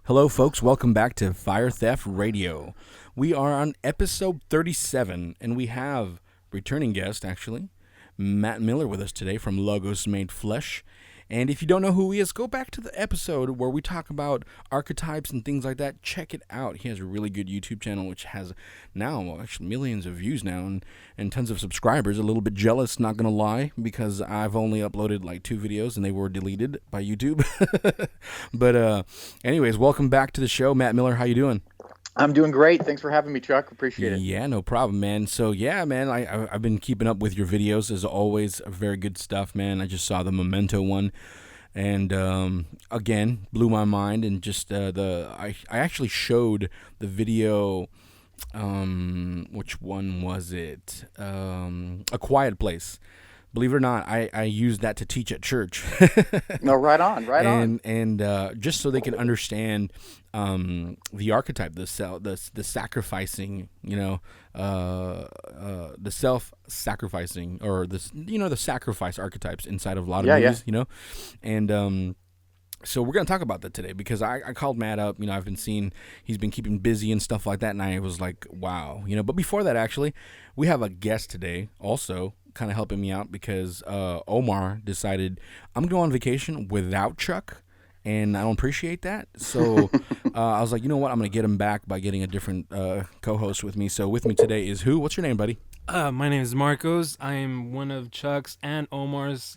Hello, folks. Welcome back to Fire Theft Radio. We are on episode 37, and we have returning guest, actually, Matt Miller with us today from Logos Made Flesh. And if you don't know who he is, go back to the episode where we talk about archetypes and things like that. Check it out. He has a really good YouTube channel, which has now actually millions of views now and tons of subscribers. A little bit jealous, not going to lie, because I've only uploaded like 2 videos and they were deleted by YouTube. But anyways, welcome back to the show. Matt Miller, how you doing? I'm doing great. Thanks for having me, Chuck. Appreciate it. Yeah, no problem, man. So yeah, man, I've been keeping up with your videos as always. Very good stuff, man. I just saw the Memento one, and again blew my mind. And just I actually showed the video. Which one was it? A Quiet Place. Believe it or not, I used that to teach at church. No, right on, right on. And just so they can understand the archetype, the sacrificing, the self-sacrificing, or the sacrifice archetypes inside of a lot of Yeah, yeah. movies, and so we're gonna talk about that today because I called Matt up. I've been seeing he's been keeping busy and stuff like that, and I was like, wow. But before that, actually, we have a guest today also kind of helping me out because Omar decided I'm going to go on vacation without Chuck, and I don't appreciate that. So I was like, you know what? I'm going to get him back by getting a different co-host with me. So with me today is who? What's your name, buddy? My name is Marcos. I am one of Chuck's and Omar's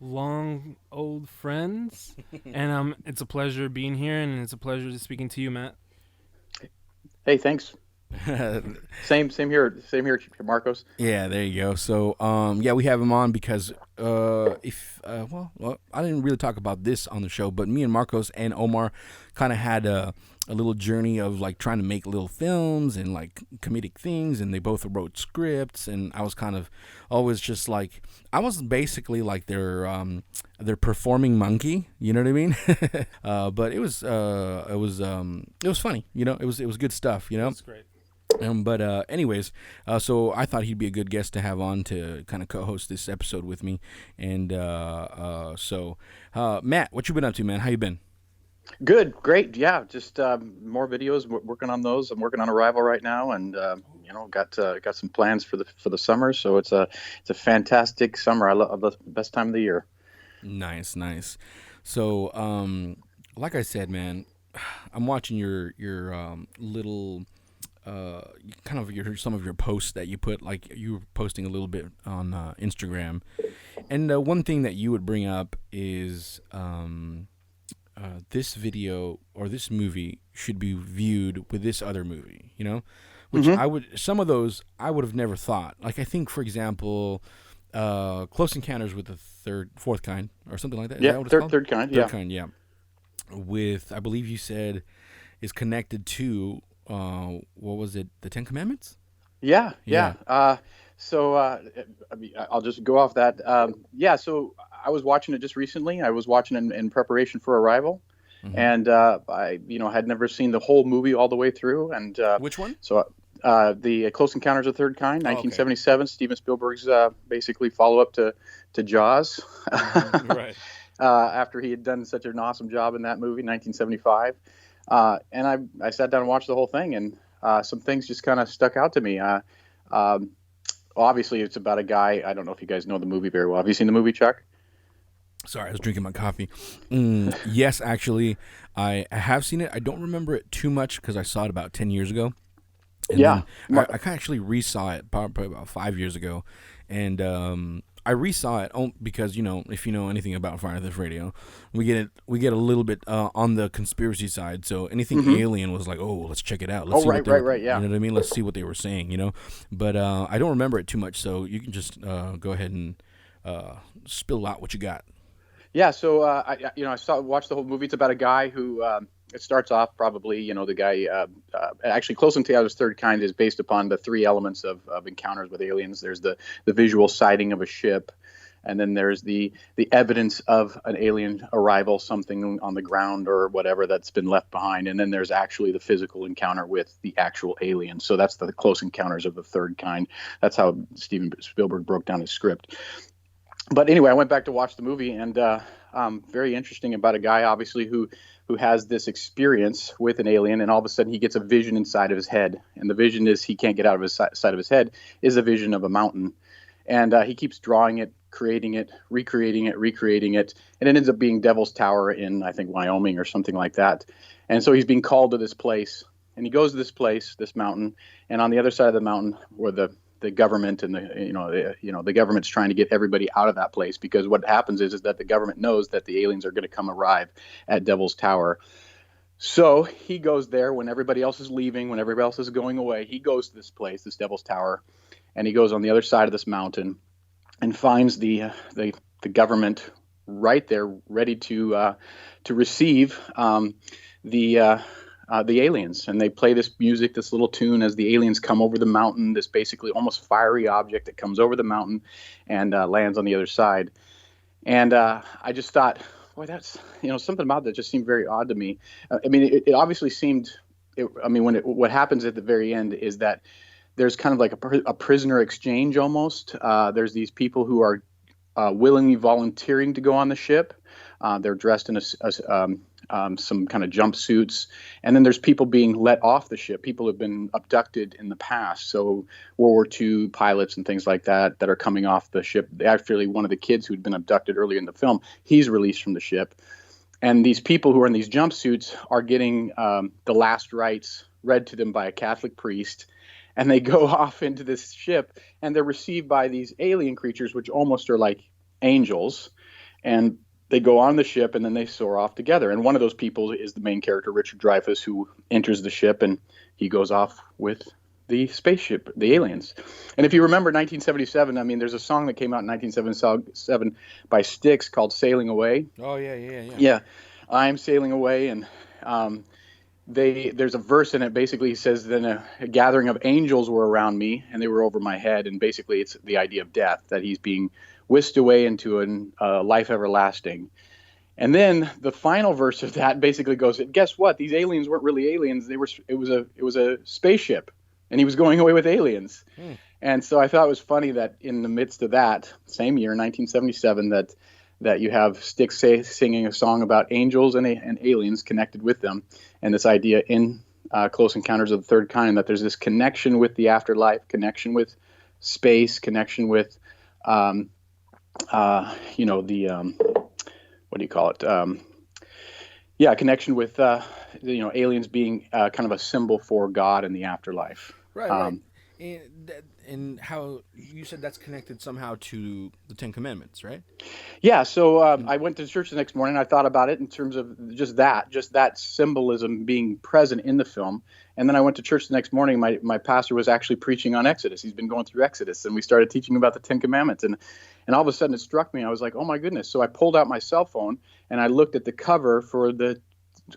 long old friends, and it's a pleasure being here, and it's a pleasure speaking to you, Matt. Hey, thanks. Same here. Same here, Marcos. Yeah, there you go. So, yeah, we have him on because I didn't really talk about this on the show, but me and Marcos and Omar kind of had a little journey of like trying to make little films and like comedic things, and they both wrote scripts, and I was kind of always just like I was basically like their performing monkey, you know what I mean? But it was funny, it was good stuff, That's great. But anyways, so I thought he'd be a good guest to have on to kind of co-host this episode with me. And so, Matt, what you been up to, man? How you been? Good, great. Yeah, just more videos. Working on those. I'm working on Arrival right now, and got some plans for the summer. So it's a fantastic summer. I love the best time of the year. Nice, nice. So, like I said, man, I'm watching your little kind of some of your posts that you put, like you were posting a little bit on Instagram, and one thing that you would bring up is this video or this movie should be viewed with this other movie, which Mm-hmm. some of those I would have never thought. Like I think, for example, Close Encounters with the Fourth Kind or something like that. Is Yeah, that what it's third called? third kind. Third Yeah, Kind, yeah. With I believe you said is connected to what was it? The Ten Commandments? yeah, Yeah. yeah. I mean, I'll just go off that. Yeah, so I was watching it just recently. I was watching it in preparation for Arrival. Hmm. And I had never seen the whole movie all the way through, and Which one? so the Close Encounters of the Third Kind, Oh, okay. 1977, Steven Spielberg's basically follow up to Jaws, Right. after he had done such an awesome job in that movie, 1975. And I sat down and watched the whole thing, and some things just kind of stuck out to me. Um, Obviously, it's about a guy. I don't know if you guys know the movie very well. Have you seen the movie, Chuck? Sorry, I was drinking my coffee. Yes, actually, I have seen it. I don't remember it too much because I saw it about 10 years ago. And Yeah. then I actually resaw it probably about 5 years ago. And I resaw it because, if you know anything about Fire Theft Radio, we get a little bit on the conspiracy side. So anything Hmm. alien was like, oh, let's check it out. Let's Oh, see what right. Yeah. you know what I mean? Let's see what they were saying. But I don't remember it too much. So you can just go ahead and spill out what you got. Yeah, so I watched the whole movie. It's about a guy who it starts off probably the guy actually Close Encounters Third Kind is based upon the 3 elements of encounters with aliens. There's the visual sighting of a ship, and then there's the evidence of an alien arrival, something on the ground or whatever that's been left behind, and then there's actually the physical encounter with the actual alien. So that's the Close Encounters of the Third Kind. That's how Steven Spielberg broke down his script. But anyway, I went back to watch the movie, and very interesting about a guy, obviously, who has this experience with an alien, and all of a sudden he gets a vision inside of his head, and the vision is he can't get out of his side of his head is a vision of a mountain, and he keeps drawing it, creating it, recreating it, and it ends up being Devil's Tower in, I think, Wyoming or something like that. And so he's being called to this place, and he goes to this place, this mountain, and on the other side of the mountain, where the government and the government's trying to get everybody out of that place, because what happens is that the government knows that the aliens are going to come arrive at Devil's Tower. So he goes there when everybody else is leaving, when everybody else is going away. He goes to this place, this Devil's Tower, and he goes on the other side of this mountain and finds the government right there, ready to receive the aliens. And they play this music, this little tune, as the aliens come over the mountain, this basically almost fiery object that comes over the mountain and lands on the other side. And I just thought, boy, that's, something about that just seemed very odd to me. I mean, it obviously seemed, what happens at the very end is that there's kind of like a prisoner exchange almost. There's these people who are willingly volunteering to go on the ship. They're dressed in some kind of jumpsuits. And then there's people being let off the ship, people who have been abducted in the past. So World War II pilots and things like that are coming off the ship. Actually, one of the kids who'd been abducted earlier in the film, he's released from the ship. And these people who are in these jumpsuits are getting the last rites read to them by a Catholic priest. And they go off into this ship, and they're received by these alien creatures, which almost are like angels. And they go on the ship, and then they soar off together. And one of those people is the main character, Richard Dreyfuss, who enters the ship, and he goes off with the spaceship, the aliens. And if you remember 1977, I mean, there's a song that came out in 1977 by Styx called Sailing Away. Oh, yeah. Yeah, I'm sailing away, and there's a verse in it. Basically, says, then a gathering of angels were around me, and they were over my head. And basically, it's the idea of death, that he's being whisked away into a life everlasting. And then the final verse of that basically goes, guess what? These aliens weren't really aliens. It was a spaceship, and he was going away with aliens. And so I thought it was funny that in the midst of that same year, 1977, that you have Styx singing a song about angels and aliens connected with them, and this idea in Close Encounters of the Third Kind, that there's this connection with the afterlife, connection with space, connection with what do you call it? Connection with aliens being kind of a symbol for God in the afterlife. Right. And how you said that's connected somehow to the Ten Commandments, right? Yeah. So I went to church the next morning. I thought about it in terms of just that symbolism being present in the film. And then I went to church the next morning. My pastor was actually preaching on Exodus. He's been going through Exodus, and we started teaching about the Ten Commandments. And all of a sudden it struck me. I was like, oh my goodness. So I pulled out my cell phone and I looked at the cover for the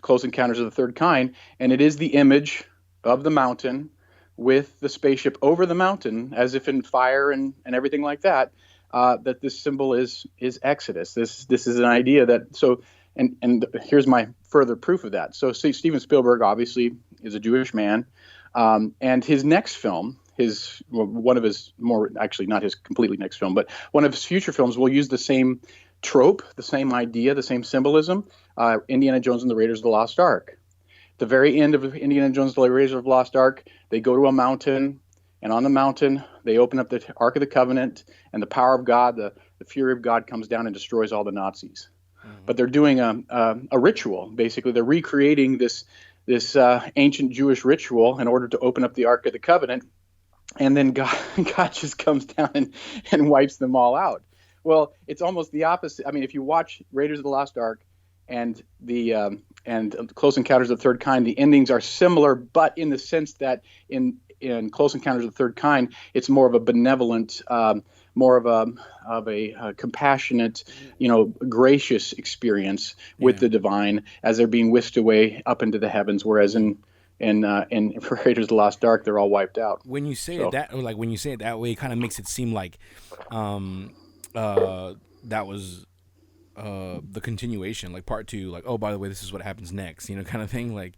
Close Encounters of the Third Kind, and it is the image of the mountain with the spaceship over the mountain, as if in fire and everything like that. That this symbol is Exodus. This is an idea that and here's my further proof of that. So Steven Spielberg obviously is a Jewish man, and his next film, one of his more, actually not his completely next film, but one of his future films will use the same trope, the same idea, the same symbolism. Indiana Jones and the Raiders of the Lost Ark. The very end of Indiana Jones and the Raiders of the Lost Ark, they go to a mountain, and on the mountain they open up the Ark of the Covenant, and the power of God, the fury of God comes down and destroys all the Nazis. But they're doing a ritual. Basically, they're recreating this ancient Jewish ritual in order to open up the Ark of the Covenant, and then God just comes down and wipes them all out. Well, it's almost the opposite. I mean, if you watch Raiders of the Lost Ark and and Close Encounters of the Third Kind, the endings are similar, but in the sense that in Close Encounters of the Third Kind, it's more of a benevolent, more of a compassionate, gracious experience with the divine as they're being whisked away up into the heavens. Whereas in Raiders of the Lost Ark, they're all wiped out. When you say it that way, it kind of makes it seem like that was the continuation, like part two, like, oh, by the way, this is what happens next, kind of thing. Like,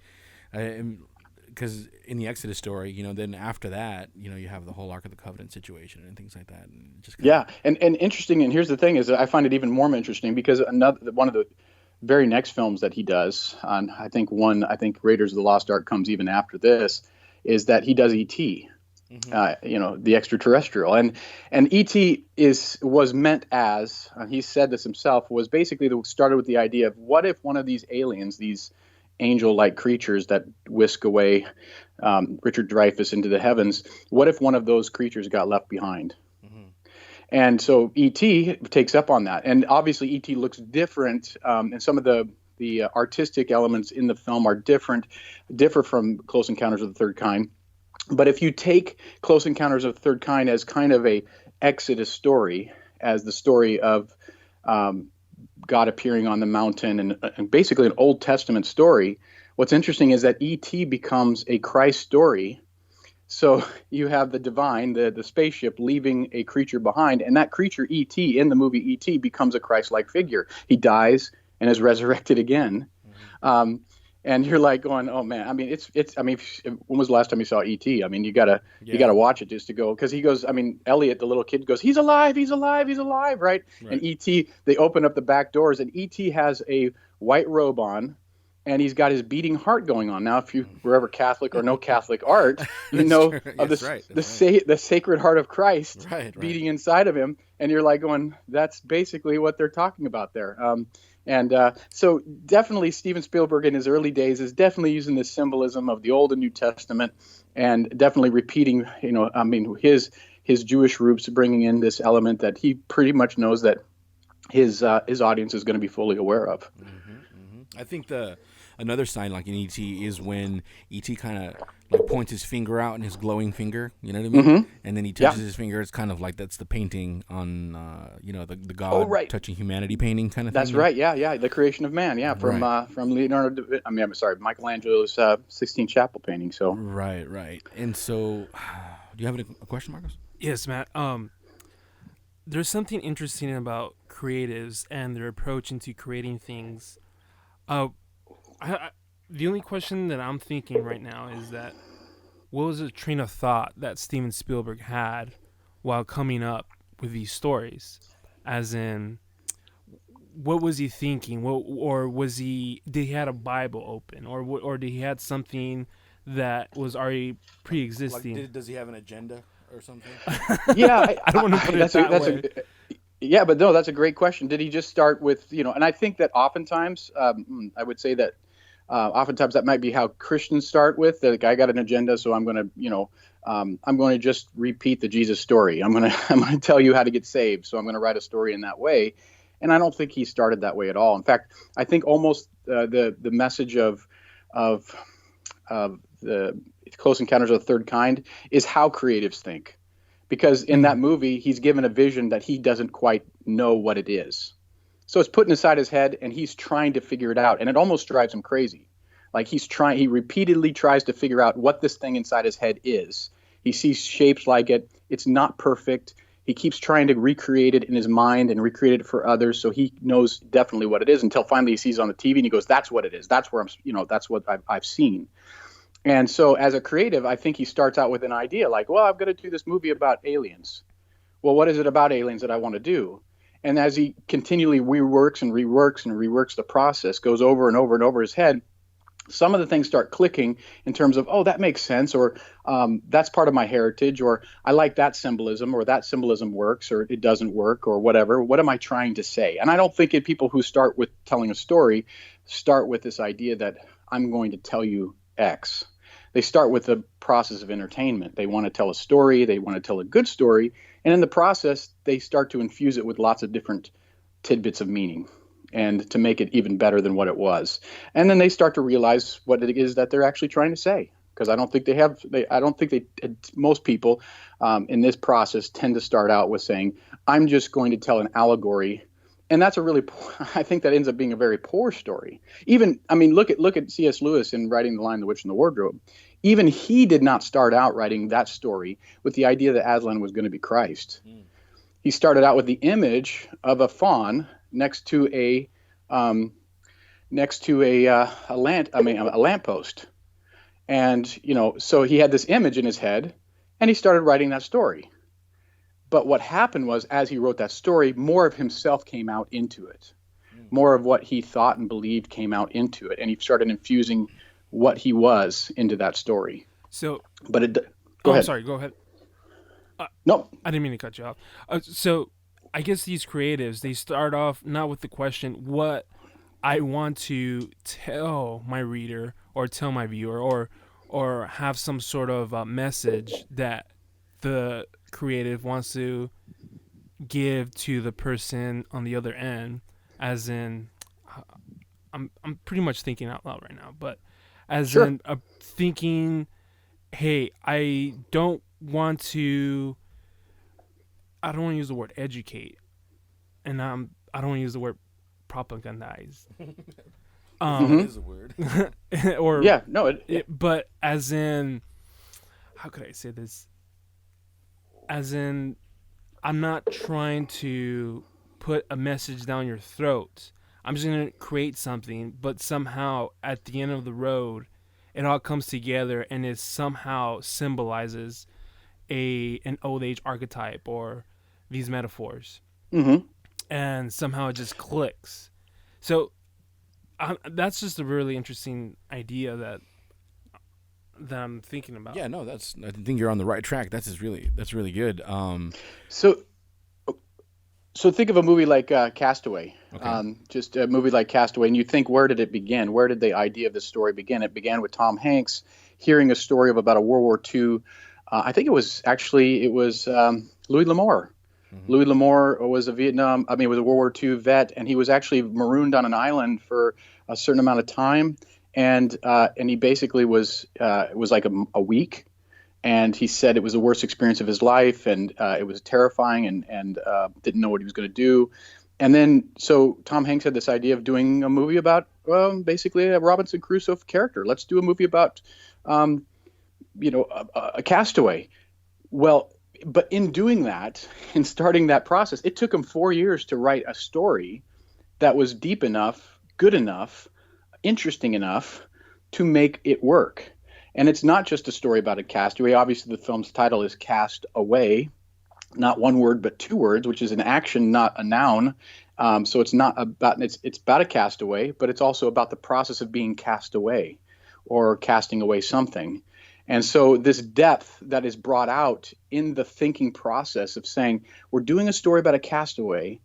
because in the Exodus story, then after that, you have the whole Ark of the Covenant situation and things like that, and it just Yeah, and interesting. And here's the thing: is that I find it even more interesting because one of the very next films that he does, on I think Raiders of the Lost Ark comes even after this, is that he does E.T. The extraterrestrial, and E.T. was meant as he said this himself, was basically started with the idea of what if one of these aliens, these angel-like creatures that whisk away Richard Dreyfuss into the heavens, what if one of those creatures got left behind? And so E.T. takes up on that, and obviously E.T. looks different, and some of the artistic elements in the film differ from Close Encounters of the Third Kind. But if you take Close Encounters of the Third Kind as kind of a Exodus story, as the story of God appearing on the mountain, and basically an Old Testament story, what's interesting is that E.T. becomes a Christ story. So you have the divine, the spaceship, leaving a creature behind, and that creature, E.T., in the movie E.T., becomes a Christ-like figure. He dies and is resurrected again. And you're like going, oh man, I mean, when was the last time you saw E.T.? I mean, you gotta watch it just to go, because he goes, I mean, Elliot, the little kid, goes, he's alive, right? And E.T., they open up the back doors, and E.T. has a white robe on, and he's got his beating heart going on. Now, if you were ever Catholic or know Catholic art, you know of the Sacred Heart of Christ beating inside of him, and you're like going, that's basically what they're talking about there. So definitely Steven Spielberg in his early days is definitely using the symbolism of the Old and New Testament, and definitely repeating, his Jewish roots, bringing in this element that he pretty much knows that his audience is going to be fully aware of. I think another sign, like in E.T., is when E.T. kind of like points his finger out in his glowing finger, you know what I mean? And then he touches his finger. It's kind of like that's the painting on, the God touching humanity painting kind of thing. That's right. Yeah. The creation of man. Yeah. From Leonardo. Michelangelo's Sistine Chapel painting. So. Right. And so, do you have a question, Marcos? Yes, Matt. There's something interesting about creatives and their approach into creating things. The only question that I'm thinking right now is that what was the train of thought that Steven Spielberg had while coming up with these stories? As in, what was he thinking? Did he have a Bible open, or did he had something that was already pre-existing? Like, does he have an agenda or something? Yeah, I don't want to put it that way. Yeah, but no, that's a great question. Did he just start with, and I think that oftentimes, I would say that oftentimes that might be how Christians start with, the guy got an agenda, so I'm going to just repeat the Jesus story. I'm going to tell you how to get saved, so I'm going to write a story in that way. And I don't think he started that way at all. In fact, I think almost the message of the Close Encounters of the Third Kind is how creatives think. Because in that movie, he's given a vision that he doesn't quite know what it is. So it's put inside his head, and he's trying to figure it out. And it almost drives him crazy. Like he repeatedly tries to figure out what this thing inside his head is. He sees shapes like it. It's not perfect. He keeps trying to recreate it in his mind and recreate it for others. So he knows definitely what it is, until finally he sees it on the TV and he goes, that's what it is. That's where that's what I've seen. And so as a creative, I think he starts out with an idea like, well, I'm going to do this movie about aliens. Well, what is it about aliens that I want to do? And as he continually reworks the process, goes over and over and over his head, some of the things start clicking in terms of, oh, that makes sense, or that's part of my heritage, or I like that symbolism, or that symbolism works, or it doesn't work, or whatever. What am I trying to say? And I don't think people who start with telling a story start with this idea that I'm going to tell you X. They start with the process of entertainment. They want to tell a story. They want to tell a good story. And in the process, they start to infuse it with lots of different tidbits of meaning, and to make it even better than what it was. And then they start to realize what it is that they're actually trying to say. Because I don't think most people in this process tend to start out with saying, I'm just going to tell an allegory. And that's I think that ends up being a very poor story. Look at C.S. Lewis in writing The Lion, the Witch, and the Wardrobe. Even he did not start out writing that story with the idea that Aslan was going to be Christ. He started out with the image of a fawn next to a lamppost. And, so he had this image in his head and he started writing that story. But what happened was, as he wrote that story, more of himself came out into it. More of what he thought and believed came out into it. And he started infusing what he was into that story. So, but go ahead. I'm sorry, go ahead. No, I didn't mean to cut you off. So I guess these creatives, they start off not with the question, what I want to tell my reader or tell my viewer, or have some sort of message that the creative wants to give to the person on the other end, as in, I'm pretty much thinking out loud right now, but as Sure. in thinking, hey, I don't want to use the word educate, and I don't want to use the word propagandize. That is a word. Or yeah, no, but as in, how could I say this? As in, I'm not trying to put a message down your throat. I'm just gonna create something, but somehow at the end of the road, it all comes together and it somehow symbolizes an old age archetype or these metaphors, and somehow it just clicks. So that's just a really interesting idea that I'm thinking about. Yeah, no, I think you're on the right track. That's really good. So think of a movie like Castaway. Okay. Just a movie like Castaway, and you think, where did it begin? Where did the idea of the story begin? It began with Tom Hanks hearing a story of about a World War II. I think it was Louis L'Amour. Louis L'Amour was a World War II vet, and he was actually marooned on an island for a certain amount of time, and he basically it was like a week, and he said it was the worst experience of his life, and it was terrifying, and didn't know what he was going to do. And then so Tom Hanks had this idea of doing a movie about basically a Robinson Crusoe character. Let's do a movie about a castaway. Well, but in doing that, in starting that process, it took him 4 years to write a story that was deep enough, good enough, interesting enough to make it work. And it's not just a story about a castaway. Obviously, the film's title is Cast Away, not one word, but two words, which is an action, not a noun. So it's not about it's about a castaway, but it's also about the process of being cast away or casting away something. And so this depth that is brought out in the thinking process of saying, we're doing a story about a castaway,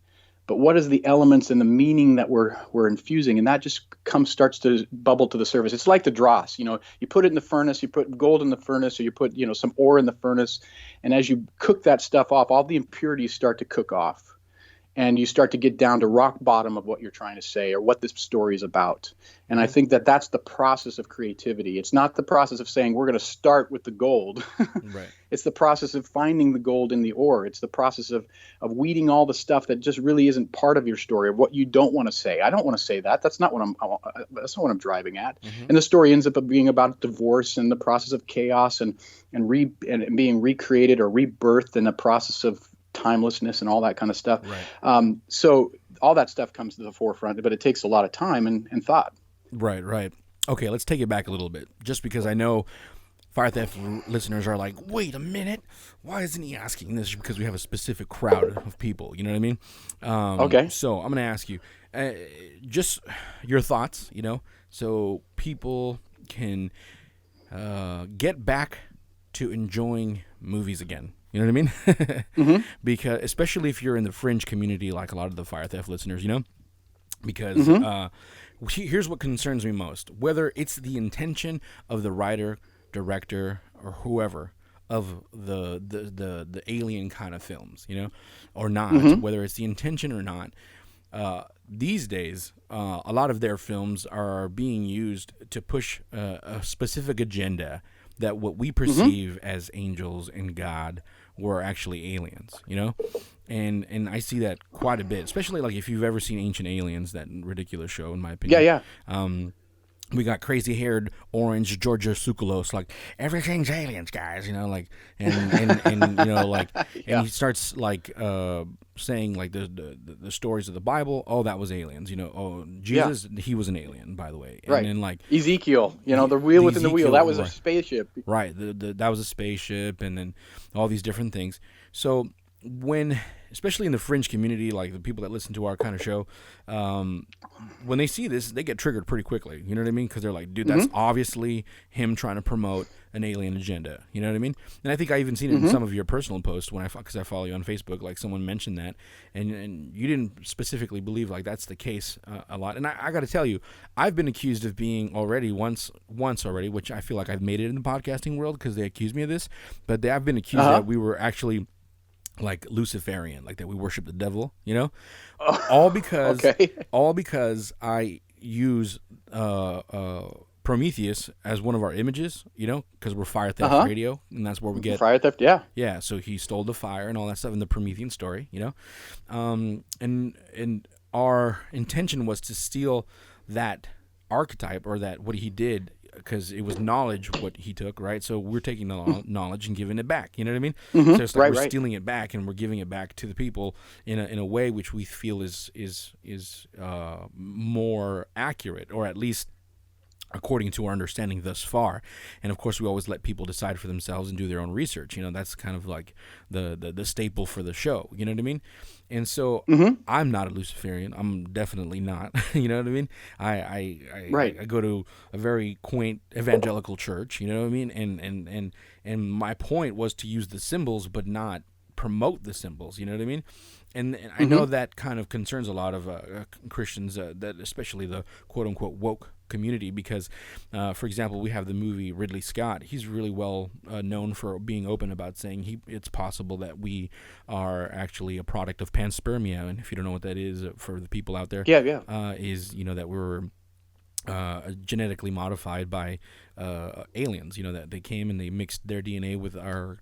but what is the elements and the meaning that we're infusing? And that just starts to bubble to the surface. It's like the dross, you put it in the furnace, you put gold in the furnace, or you put, some ore in the furnace. And as you cook that stuff off, all the impurities start to cook off. And you start to get down to rock bottom of what you're trying to say or what this story is about. And I think that that's the process of creativity. It's not the process of saying we're going to start with the gold. Right. It's the process of finding the gold in the ore. It's the process of weeding all the stuff that just really isn't part of your story, or what you don't want to say. I don't want to say that. That's not what I'm driving at. Mm-hmm. And the story ends up being about divorce and the process of chaos and being recreated or rebirthed in the process of timelessness and all that kind of stuff. Right. So all that stuff comes to the forefront, but it takes a lot of time and thought. Right. Okay, let's take it back a little bit, just because I know Fire Theft listeners are like, wait a minute, why isn't he asking this? Because we have a specific crowd of people, you know what I mean? Okay. So I'm going to ask you, just your thoughts, so people can get back to enjoying movies again. You know what I mean? Mm-hmm. Because especially if you're in the fringe community, like a lot of the Fire Theft listeners, because here's what concerns me most: whether it's the intention of the writer, director, or whoever of the alien kind of films, or not, whether it's the intention or not. These days, a lot of their films are being used to push a specific agenda that what we perceive as angels and God were actually aliens, and I see that quite a bit, especially like if you've ever seen Ancient Aliens, that ridiculous show, in my opinion. Yeah. we got crazy haired orange Georgia Tsoukalos, like everything's aliens, guys, like, and like, and he starts like saying like the stories of the Bible. Oh, that was aliens, oh, Jesus, he was an alien, by the way. And then like Ezekiel, the wheel within the wheel, that was a spaceship. Right, that was a spaceship, and then all these different things. So when, especially in the fringe community, like the people that listen to our kind of show, when they see this, they get triggered pretty quickly. You know what I mean? Because they're like, dude, that's obviously him trying to promote an alien agenda. You know what I mean? And I think I even seen it in some of your personal posts because I follow you on Facebook. Like someone mentioned that, and you didn't specifically believe like that's the case a lot. And I got to tell you, I've been accused of being already once already, which I feel like I've made it in the podcasting world because they accused me of this. But I've been accused that we were actually like Luciferian, like that we worship the devil, all because I use Prometheus as one of our images, because we're Fire Theft Radio, and that's where we get Fire Theft. Yeah. So he stole the fire and all that stuff in the Promethean story, and our intention was to steal that archetype or that what he did, because it was knowledge what he took, right? So we're taking the knowledge and giving it back. You know what I mean? So it's like we're stealing it back and we're giving it back to the people in a way which we feel is more accurate, or at least according to our understanding thus far. And of course, we always let people decide for themselves and do their own research. That's kind of like the staple for the show. You know what I mean? And so I'm not a Luciferian. I'm definitely not. You know what I mean? I go to a very quaint evangelical church. You know what I mean? And my point was to use the symbols, but not promote the symbols. You know what I mean? And I know that kind of concerns a lot of Christians, that especially the quote unquote woke community, because, for example, we have the movie Ridley Scott. He's really well known for being open about saying it's possible that we are actually a product of panspermia. And if you don't know what that is, for the people out there, is that we're genetically modified by aliens, that they came and they mixed their DNA with our,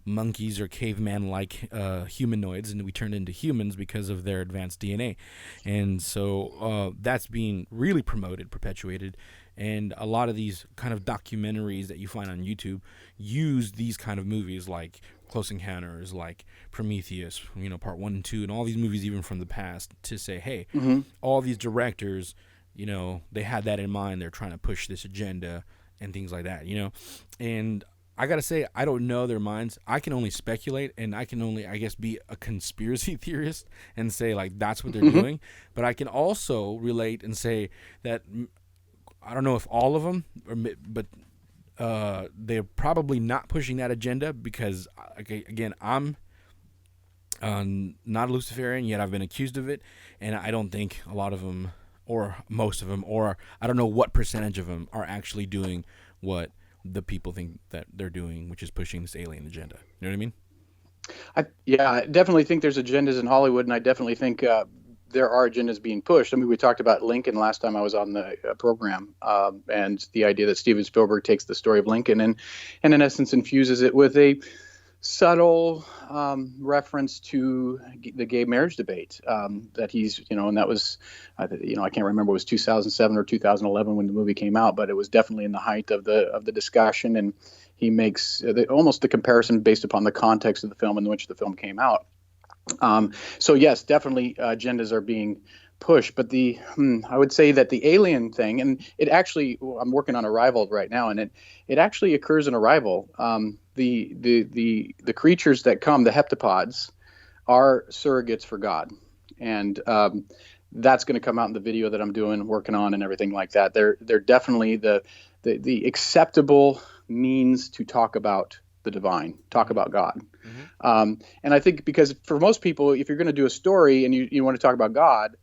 monkeys or caveman-like humanoids, and we turned into humans because of their advanced DNA. And so that's being really promoted, perpetuated, and a lot of these kind of documentaries that you find on YouTube use these kind of movies like Close Encounters, like Prometheus, part 1 and 2, and all these movies even from the past, to say, hey, all these directors, they had that in mind. They're trying to push this agenda and things like that, And I got to say, I don't know their minds. I can only speculate, and I can only, I guess, be a conspiracy theorist and say, like, that's what they're doing. But I can also relate and say that, I don't know if all of them, but they're probably not pushing that agenda because, again, I'm not a Luciferian, yet I've been accused of it, and I don't think a lot of them, or most of them, or I don't know what percentage of them are actually doing what the people think that they're doing, which is pushing this alien agenda. You know what I mean? I definitely think there's agendas in Hollywood, and I definitely think there are agendas being pushed. I mean, we talked about Lincoln last time I was on the program, and the idea that Steven Spielberg takes the story of Lincoln and in essence infuses it with a subtle reference to the gay marriage debate that he's, and that was, I can't remember, it was 2007 or 2011 when the movie came out, but it was definitely in the height of the discussion. And he makes almost the comparison based upon the context of the film in which the film came out. So yes, definitely agendas are being pushed, but I would say that the alien thing, and it actually, I'm working on Arrival right now, and it actually occurs in Arrival. The creatures that come, the heptapods, are surrogates for God, and that's going to come out in the video that I'm working on, and everything like that. They're definitely the acceptable means to talk about the divine, talk about God. And I think because for most people, if you're going to do a story and you want to talk about God,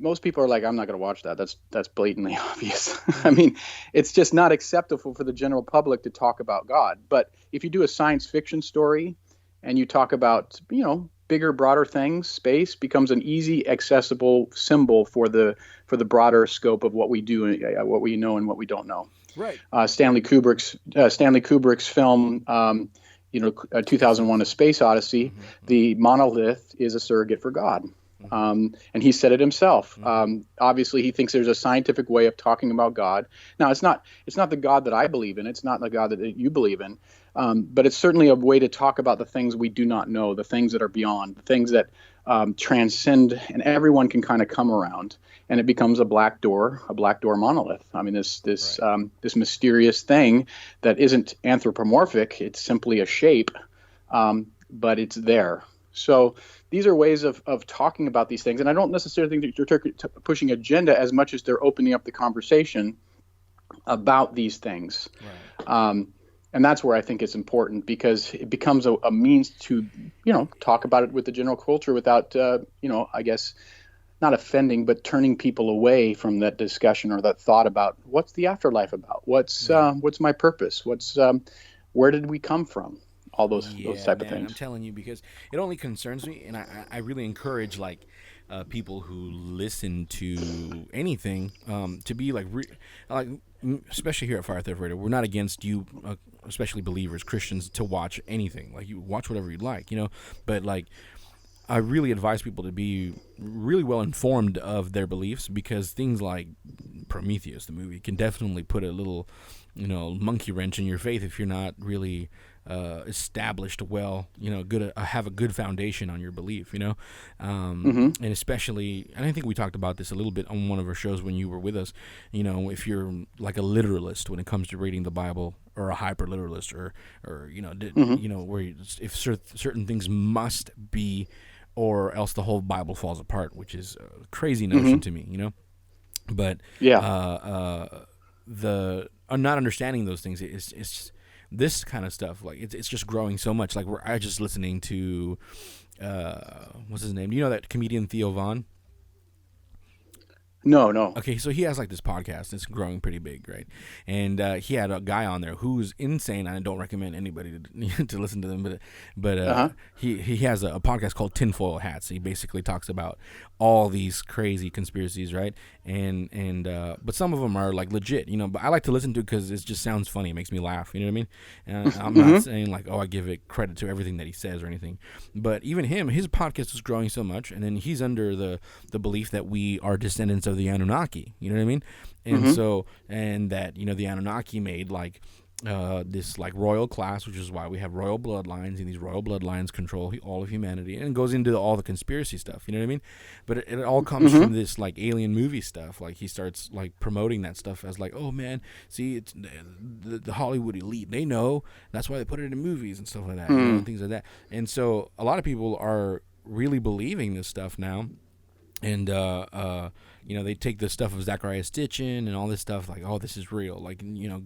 most people are like, I'm not going to watch that. That's blatantly obvious. I mean, it's just not acceptable for the general public to talk about God. But if you do a science fiction story and you talk about, bigger, broader things, space becomes an easy, accessible symbol for the broader scope of what we do, what we know and what we don't know. Right. Stanley Kubrick's film, 2001: A Space Odyssey, the monolith is a surrogate for God. And he said it himself. Obviously, he thinks there's a scientific way of talking about God. Now, it's not the God that I believe in. It's not the God that you believe in. But it's certainly a way to talk about the things we do not know, the things that are beyond, the things that transcend, and everyone can kind of come around. And it becomes a black door monolith. I mean, this mysterious thing that isn't anthropomorphic. It's simply a shape, but it's there. So these are ways of talking about these things. And I don't necessarily think that they're pushing agenda as much as they're opening up the conversation about these things. Right. And that's where I think it's important, because it becomes a means to, talk about it with the general culture without, I guess, not offending, but turning people away from that discussion or that thought about what's the afterlife about? What's my purpose? Where did we come from? All those type of things. I'm telling you, because it only concerns me, and I really encourage people who listen to anything to be especially here at Fire Theft Radio, we're not against you, especially believers, Christians, to watch anything. Like, you watch whatever you like, but I really advise people to be really well informed of their beliefs, because things like Prometheus, the movie, can definitely put a little, monkey wrench in your faith if you're not really established well, have a good foundation on your belief, and especially, and I think we talked about this a little bit on one of our shows when you were with us, if you're like a literalist when it comes to reading the Bible, or a hyper literalist, or where if certain things must be, or else the whole Bible falls apart, which is a crazy notion to me, but the not understanding those things is this kind of stuff, it's just growing so much. I just listening to what's his name? Do you know that comedian Theo Von? No. Okay, so he has this podcast. It's growing pretty big, right? And he had a guy on there who's insane. I don't recommend anybody to listen to them, but he has a podcast called Tinfoil Hats. He basically talks about all these crazy conspiracies, right? And but some of them are legit, But I like to listen to it because it just sounds funny. It makes me laugh. You know what I mean? And I'm not saying I give it credit to everything that he says or anything. But even his podcast is growing so much, and then he's under the belief that we are descendants of the Anunnaki. You know what I mean? And so, and that the Anunnaki made this royal class, which is why we have royal bloodlines, and these royal bloodlines control all of humanity, and it goes into all the conspiracy stuff. You know what I mean? But it all comes from this alien movie stuff. He starts promoting that stuff as oh man, see, it's the Hollywood elite. They know, that's why they put it in movies and stuff like that, and things like that. And so a lot of people are really believing this stuff now. And they take the stuff of Zachariah Stitchin and all this stuff oh, this is real.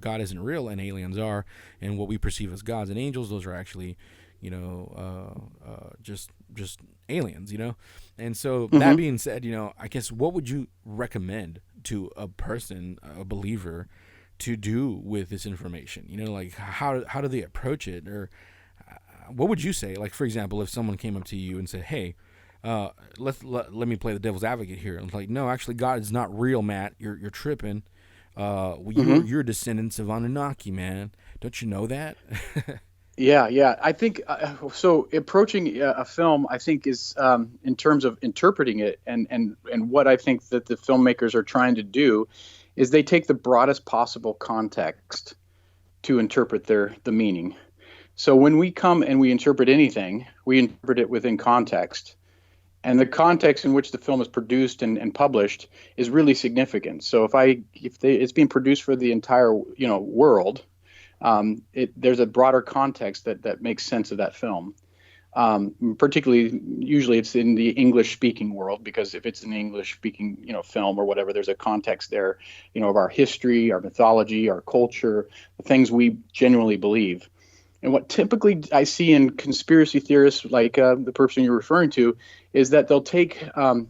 God isn't real and aliens are, and what we perceive as gods and angels, those are actually, just aliens, And so that being said, I guess what would you recommend to a person, a believer, to do with this information? How do they approach it, or what would you say? For example, if someone came up to you and said, hey, let me play the devil's advocate here. I'm no, actually, God is not real, Matt. You're tripping. You're descendants of Anunnaki, man. Don't you know that? Yeah. I think so. Approaching a film, I think, is in terms of interpreting it, and what I think that the filmmakers are trying to do is they take the broadest possible context to interpret the meaning. So when we come and we interpret anything, we interpret it within context. And the context in which the film is produced and published is really significant. So it's being produced for the entire world, there's a broader context that makes sense of that film. Particularly, usually it's in the English-speaking world, because if it's an English-speaking film or whatever, there's a context there, of our history, our mythology, our culture, the things we genuinely believe. And what typically I see in conspiracy theorists, like the person you're referring to, is that they'll take,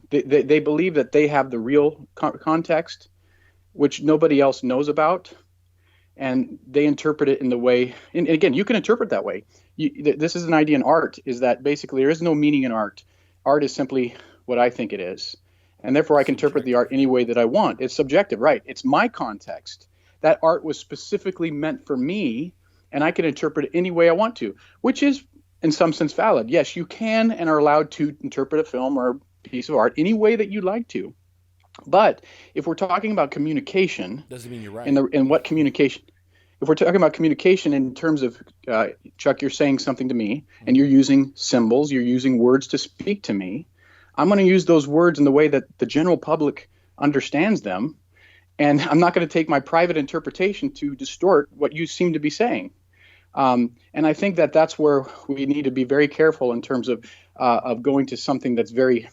they believe that they have the real context, which nobody else knows about, and they interpret it in the way, and again, you can interpret that way. This is an idea in art, is that basically there is no meaning in art. Art is simply what I think it is. And therefore I can interpret the art any way that I want. It's subjective, right? It's my context. That art was specifically meant for me, and I can interpret it any way I want to, which is in some sense valid. Yes, you can and are allowed to interpret a film or piece of art any way that you like to. But if we're talking about communication, doesn't mean you're right. And what communication, if we're talking about communication in terms of, Chuck, you're saying something to me and you're using symbols, you're using words to speak to me, I'm going to use those words in the way that the general public understands them. And I'm not going to take my private interpretation to distort what you seem to be saying. And I think that that's where we need to be very careful in terms of going to something that's very,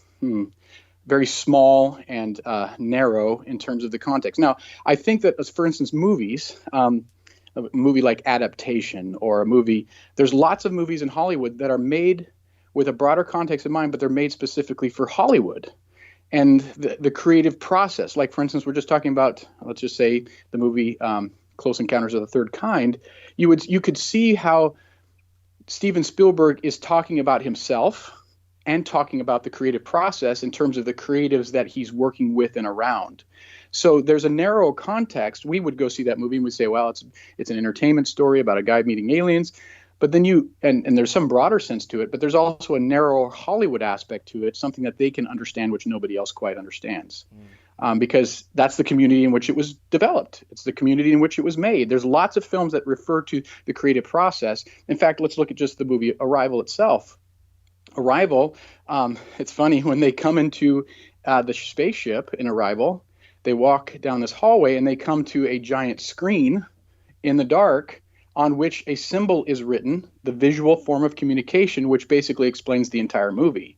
very small and narrow in terms of the context. Now, I think that, as for instance, movies, a movie like Adaptation or a movie, there's lots of movies in Hollywood that are made with a broader context in mind, but they're made specifically for Hollywood. And the creative process, like, for instance, we're just talking about, let's just say, the movie Close Encounters of the Third Kind, you could see how Steven Spielberg is talking about himself and talking about the creative process in terms of the creatives that he's working with and around. So there's a narrow context. We would go see that movie and we'd say, well, it's an entertainment story about a guy meeting aliens. But then and there's some broader sense to it, but there's also a narrow Hollywood aspect to it, something that they can understand, which nobody else quite understands. Because that's the community in which it was developed. It's the community in which it was made. There's lots of films that refer to the creative process. In fact, let's look at just the movie Arrival itself. Arrival, it's funny, when they come into the spaceship in Arrival, they walk down this hallway and they come to a giant screen in the dark on which a symbol is written, the visual form of communication, which basically explains the entire movie.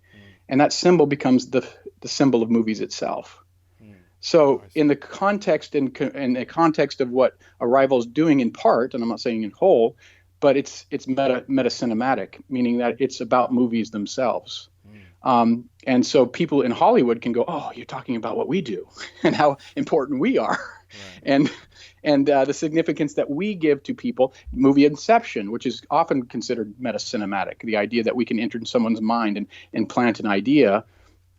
And that symbol becomes the symbol of movies itself. So in the context in the context of what Arrival is doing in part, and I'm not saying in whole, but it's meta cinematic, meaning that it's about movies themselves. And so people in Hollywood can go, oh, you're talking about what we do and how important we are. Right. And the significance that we give to people. Movie Inception, which is often considered meta-cinematic, the idea that we can enter in someone's mind and plant an idea,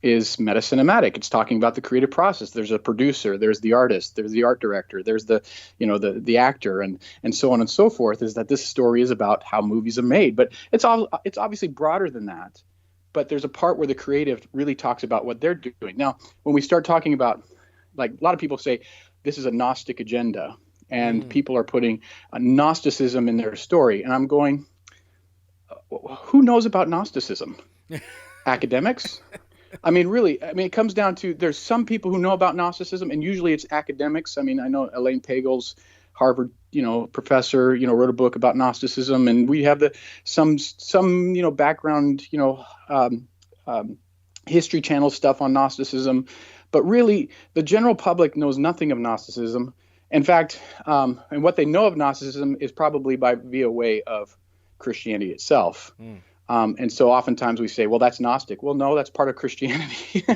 is meta-cinematic. It's talking about the creative process. There's a producer, there's the artist, there's the art director, there's the actor, and so on and so forth. Is that this story is about how movies are made, but it's obviously broader than that. But there's a part where the creative really talks about what they're doing. Now, when we start talking about, like, a lot of people say this is a Gnostic agenda, and people are putting a Gnosticism in their story, and I'm going, who knows about Gnosticism? Academics? I mean, really, it comes down to, there's some people who know about Gnosticism, and usually it's academics. I mean, I know Elaine Pagel's Harvard, professor, wrote a book about Gnosticism, and we have some background, History Channel stuff on Gnosticism, but really the general public knows nothing of Gnosticism. In fact, and what they know of Gnosticism is probably via way of Christianity itself. And so oftentimes we say, well, that's Gnostic. Well, no, that's part of Christianity.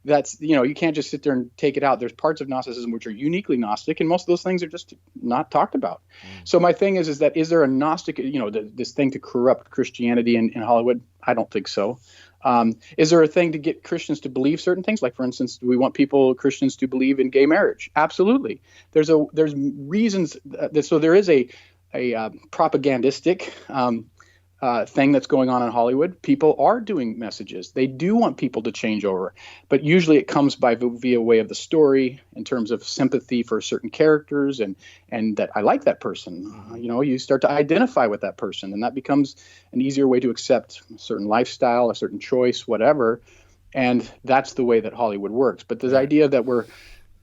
That's, you can't just sit there and take it out. There's parts of Gnosticism which are uniquely Gnostic, and most of those things are just not talked about. So my thing is there a Gnostic, this thing to corrupt Christianity in Hollywood? I don't think so. Is there a thing to get Christians to believe certain things? Like, for instance, do we want Christians to believe in gay marriage? Absolutely. There's reasons so there is a propagandistic thing that's going on in Hollywood. People are doing messages. They do want people to change over, but usually it comes via way of the story, in terms of sympathy for certain characters, and that I like that person. You start to identify with that person, and that becomes an easier way to accept a certain lifestyle, a certain choice, whatever. And that's the way that Hollywood works. But this idea that we're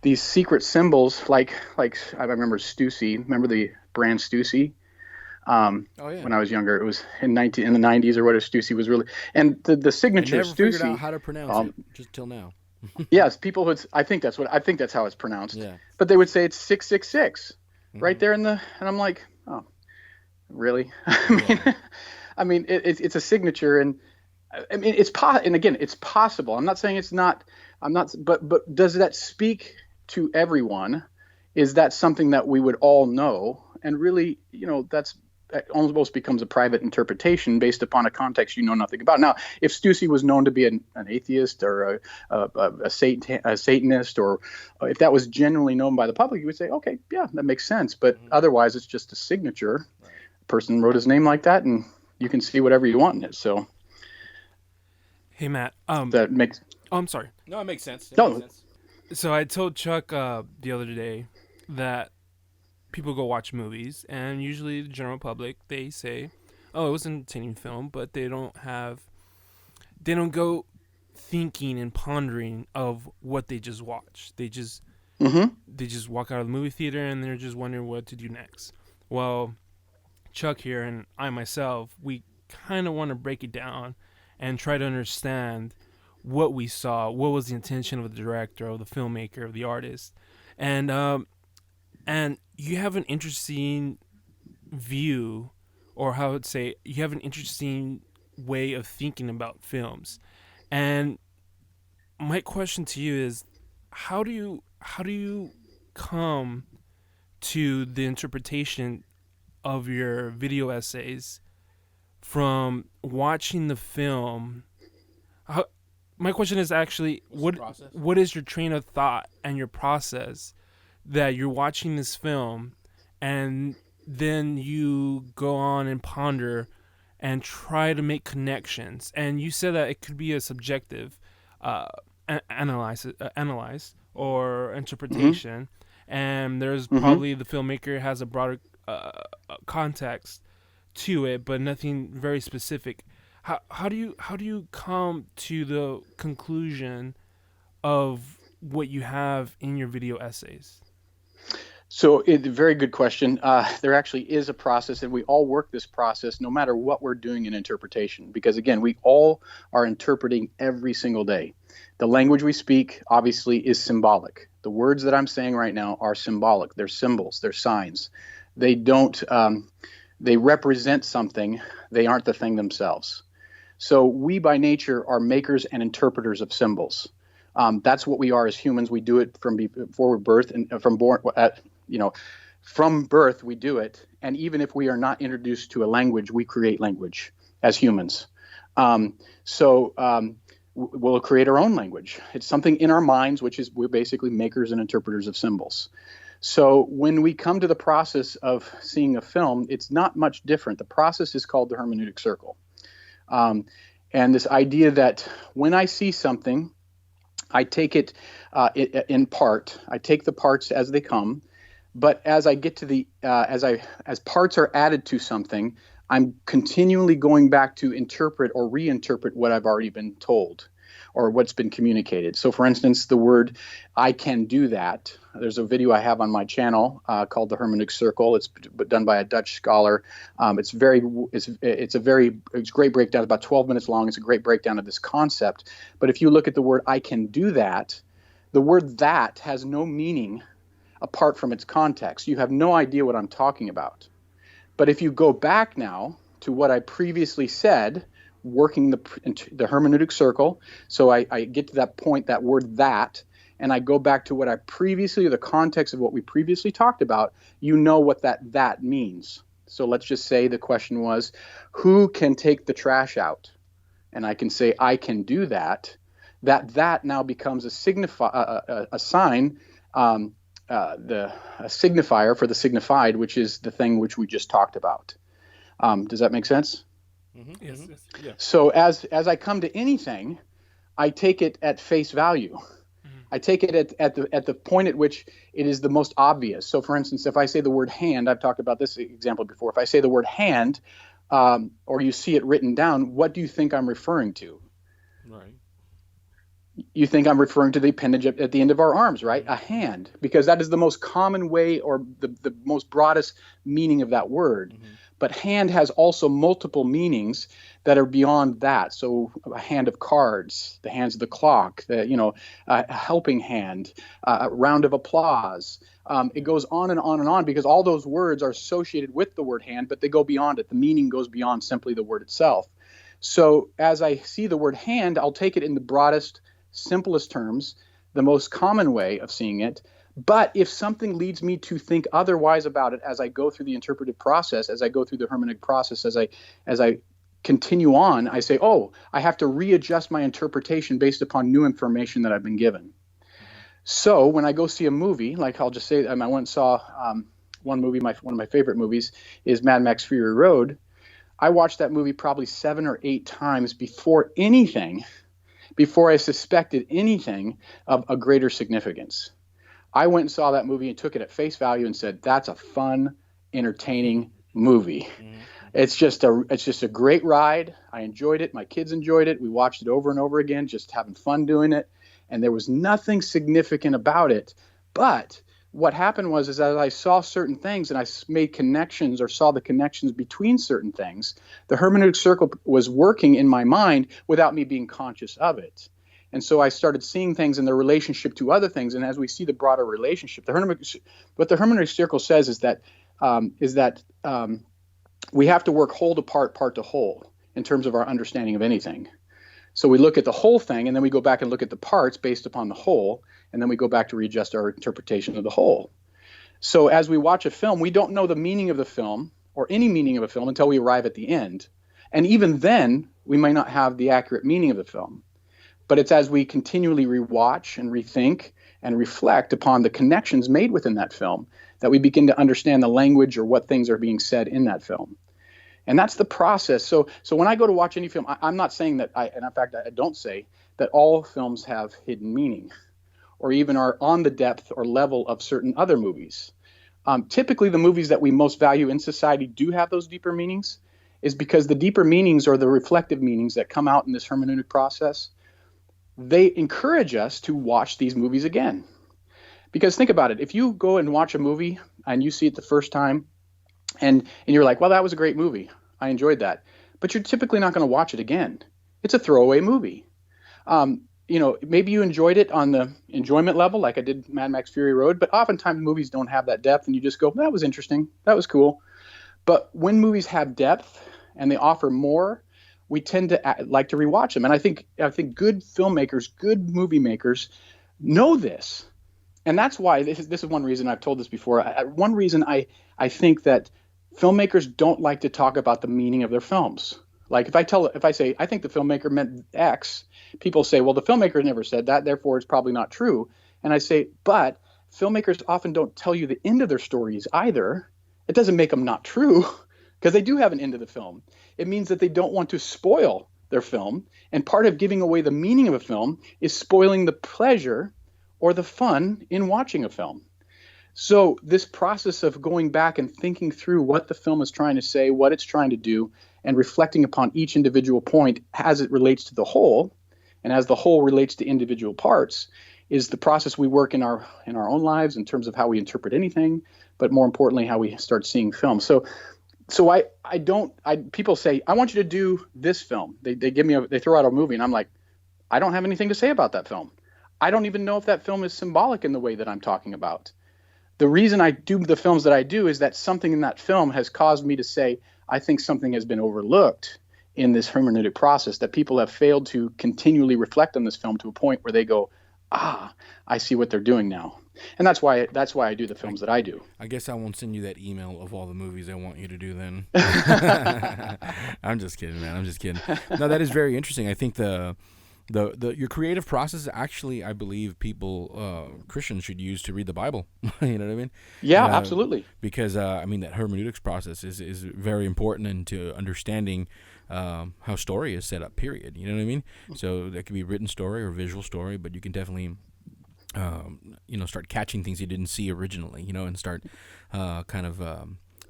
these secret symbols, like I remember Stussy. Remember the brand Stussy? When I was younger, it was in the 90s or whatever. Stussy was really, and the signature I never Stussy. figured out how to pronounce it just till now. Yes, people would. I think that's how it's pronounced. Yeah. But they would say it's 666 right there and I'm like, oh, really? I mean, it's a signature, and I mean and again, it's possible. I'm not saying it's not. But does that speak to everyone? Is that something that we would all know? And really, that almost becomes a private interpretation based upon a context you know nothing about. Now, if Stussy was known to be an atheist or a Satanist, or if that was generally known by the public, you would say, okay, yeah, that makes sense. But otherwise, it's just a signature. Right. A person wrote his name like that, and you can see whatever you want in it. So, Hey Matt. That makes Oh, I'm sorry. No, it makes sense. It makes no. sense. So I told Chuck the other day that people go watch movies, and usually the general public, they say, "Oh, it was an entertaining film," but they don't go thinking and pondering of what they just watched. Mm-hmm. They just walk out of the movie theater and they're just wondering what to do next. Well, Chuck here and I myself, we kind of want to break it down and try to understand what we saw, what was the intention of the director, of the filmmaker, of the artist, and you have an interesting view, or how I would say, you have an interesting way of thinking about films, and my question to you is, how do you come to the interpretation of your video essays from watching the film? How, my question is actually, what is your train of thought and your process that you're watching this film, and then you go on and ponder and try to make connections? And you said that it could be a subjective uh, analyze or Mm-hmm. interpretation, and there's Mm-hmm. probably the filmmaker has a broader context to it, but nothing very specific. How do you come to the conclusion of what you have in your video essays? So, very good question. There actually is a process, and we all work this process no matter what we're doing in interpretation, because again, we all are interpreting every single day. The language we speak, obviously, is symbolic. The words that I'm saying right now are symbolic. They're symbols, they're signs. They don't, they represent something, they aren't the thing themselves. So, we by nature are makers and interpreters of symbols. That's what we are as humans. We do it from before birth and from born you know, from birth we do it. And even if we are not introduced to a language, we create language as humans. So we'll create our own language. It's something in our minds, which is we're basically makers and interpreters of symbols. So when we come to the process of seeing a film, it's not much different. The process is called the hermeneutic circle. And this idea that when I see something, I take it in part. I take the parts as they come, but as I get to as parts are added to something, I'm continually going back to interpret or reinterpret what I've already been told or what's been communicated. So, for instance, the word "I can do that." There's a video I have on my channel called the Hermeneutic Circle. It's done by a Dutch scholar. It's a great breakdown. It's about 12 minutes long. It's a great breakdown of this concept. But if you look at the word "I can do that," the word "that" has no meaning apart from its context. You have no idea what I'm talking about. But if you go back now to what I previously said, working the hermeneutic circle, so I get to that point, that word "that," and I go back to what I previously, the context of what we previously talked about, you know what that means. So let's just say the question was, who can take the trash out? And I can say, I can do that. That now becomes a sign, a signifier for the signified, which is the thing which we just talked about. Does that make sense? Mm-hmm, Yes, mm-hmm. yes. Yeah. So as I come to anything, I take it at face value. Mhm. I take it at the point at which it is the most obvious. So, for instance, if I say the word "hand," I've talked about this example before. If I say the word "hand," or you see it written down, what do you think I'm referring to? Right. You think I'm referring to the appendage at the end of our arms, right? A hand, because that is the most common way or the most broadest meaning of that word. Mm-hmm. But hand has also multiple meanings that are beyond that. So a hand of cards, the hands of the clock, a helping hand, a round of applause. It goes on and on and on because all those words are associated with the word hand, but they go beyond it. The meaning goes beyond simply the word itself. So as I see the word hand, I'll take it in the broadest, simplest terms, the most common way of seeing it. But if something leads me to think otherwise about it as I go through the interpretive process, as I go through the hermeneutic process, as I continue on, I say, oh, I have to readjust my interpretation based upon new information that I've been given. Mm-hmm. So when I go see a movie, like I'll just say, I went and saw one movie, one of my favorite movies is Mad Max Fury Road. I watched that movie probably 7 or 8 times before anything before I suspected anything of a greater significance. I went and saw that movie and took it at face value and said, that's a fun, entertaining movie. Mm-hmm. It's just a great ride. I enjoyed it. My kids enjoyed it. We watched it over and over again, just having fun doing it. And there was nothing significant about it. But what happened was as I saw certain things and I made connections or saw the connections between certain things, the hermeneutic circle was working in my mind without me being conscious of it. And so I started seeing things in their relationship to other things. And as we see the broader relationship, what the hermeneutic circle says is that we have to work whole to part, part to whole in terms of our understanding of anything. So we look at the whole thing, and then we go back and look at the parts based upon the whole, and then we go back to readjust our interpretation of the whole. So as we watch a film, we don't know the meaning of the film or any meaning of a film until we arrive at the end. And even then, we may not have the accurate meaning of the film. But it's as we continually rewatch and rethink and reflect upon the connections made within that film that we begin to understand the language or what things are being said in that film. And that's the process. So when I go to watch any film, I'm not saying that and in fact, I don't say that all films have hidden meaning or even are on the depth or level of certain other movies. Typically, the movies that we most value in society do have those deeper meanings, is because the deeper meanings or the reflective meanings that come out in this hermeneutic process, they encourage us to watch these movies again. Because think about it. If you go and watch a movie and you see it the first time and you're like, well, that was a great movie. I enjoyed that. But you're typically not going to watch it again. It's a throwaway movie. Maybe you enjoyed it on the enjoyment level, like I did Mad Max Fury Road, but oftentimes movies don't have that depth and you just go, that was interesting. That was cool. But when movies have depth and they offer more, we tend to like to rewatch them. And I think good filmmakers, good movie makers know this. And that's why this is one reason I've told this before. One reason I think that filmmakers don't like to talk about the meaning of their films. Like if I say, I think the filmmaker meant X, people say, well, the filmmaker never said that, therefore it's probably not true. And I say, but filmmakers often don't tell you the end of their stories either. It doesn't make them not true because they do have an end of the film. It means that they don't want to spoil their film. And part of giving away the meaning of a film is spoiling the pleasure or the fun in watching a film. So this process of going back and thinking through what the film is trying to say, what it's trying to do, and reflecting upon each individual point as it relates to the whole, and as the whole relates to individual parts, is the process we work in our own lives in terms of how we interpret anything, but more importantly, how we start seeing film. So people say, I want you to do this film. They throw out a movie and I'm like, I don't have anything to say about that film. I don't even know if that film is symbolic in the way that I'm talking about. The reason I do the films that I do is that something in that film has caused me to say, I think something has been overlooked in this hermeneutic process, that people have failed to continually reflect on this film to a point where they go, I see what they're doing now. And that's why I do the films that I do. I guess I won't send you that email of all the movies I want you to do then. I'm just kidding, man. I'm just kidding. No, that is very interesting. I think your creative process, actually, I believe Christians should use to read the Bible. You know what I mean? Yeah, absolutely. Because, that hermeneutics process is very important into understanding how story is set up, period. You know what I mean? So that could be written story or visual story, but you can definitely start catching things you didn't see originally, and start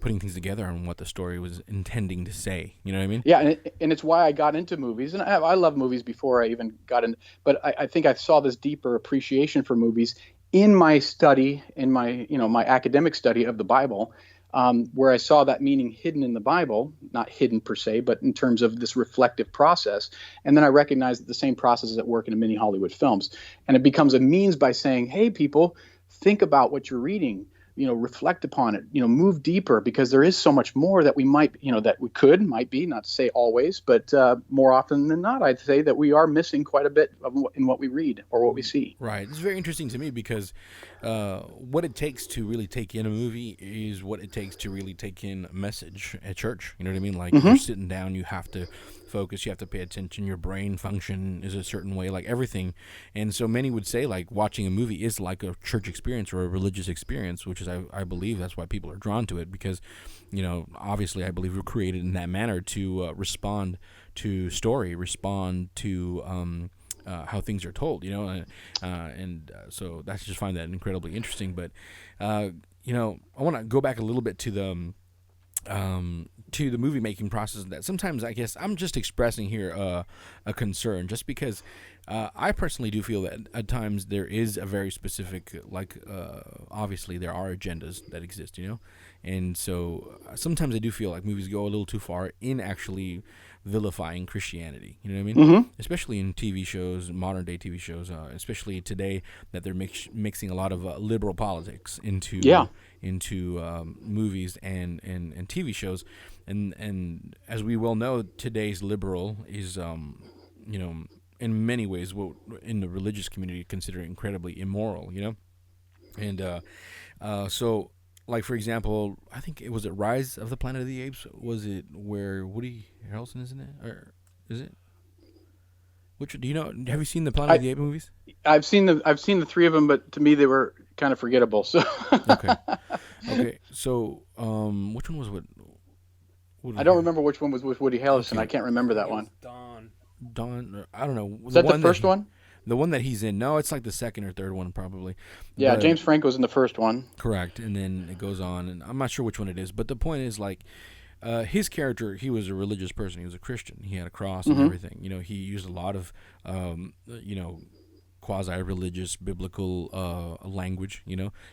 putting things together on what the story was intending to say. You know what I mean? Yeah, and it's why I got into movies. And I love movies before I even got in. But I think I saw this deeper appreciation for movies in my study, in my my academic study of the Bible, where I saw that meaning hidden in the Bible, not hidden per se, but in terms of this reflective process. And then I recognized that the same process is at work in many Hollywood films. And it becomes a means by saying, hey, people, think about what you're reading. Reflect upon it, move deeper, because there is so much more that we might be, not to say always, but more often than not, I'd say that we are missing quite a bit in what we read or what we see. Right. It's very interesting to me because what it takes to really take in a movie is what it takes to really take in a message at church. You know what I mean? Like you're sitting down, you have to focus, you have to pay attention, your brain function is a certain way, like everything. And so many would say like watching a movie is like a church experience or a religious experience, which is I believe that's why people are drawn to it, because obviously I believe we're created in that manner to respond to story, respond to how things are told, and so that's just find that incredibly interesting. But I want to go back a little bit to the movie making process. That sometimes I guess I'm just expressing here a concern, just because I personally do feel that at times there is a very specific, obviously there are agendas that exist, and so sometimes I do feel like movies go a little too far in actually vilifying Christianity. You know what I mean? Mm-hmm. Especially in TV shows, modern day TV shows, especially today that they're mixing a lot of liberal politics into movies and TV shows, and as we well know, today's liberal is in many ways what in the religious community consider incredibly immoral, and so. Like, for example, I think it was Rise of the Planet of the Apes. Was it where Woody Harrelson is in it, or is it? Which do you know? Have you seen the Planet of the Apes movies? I've seen the three of them, but to me they were kind of forgettable. So okay. So which one was what? I don't remember which one was with Woody Harrelson. Okay. I can't remember that one. Dawn. I don't know. Was that the first one? The one that he's in. No, it's like the second or third one probably. Yeah, but James Franco's in the first one. Correct. And then it goes on, and I'm not sure which one it is. But the point is, like, his character, he was a religious person. He was a Christian. He had a cross and everything. He used a lot of, quasi-religious biblical language,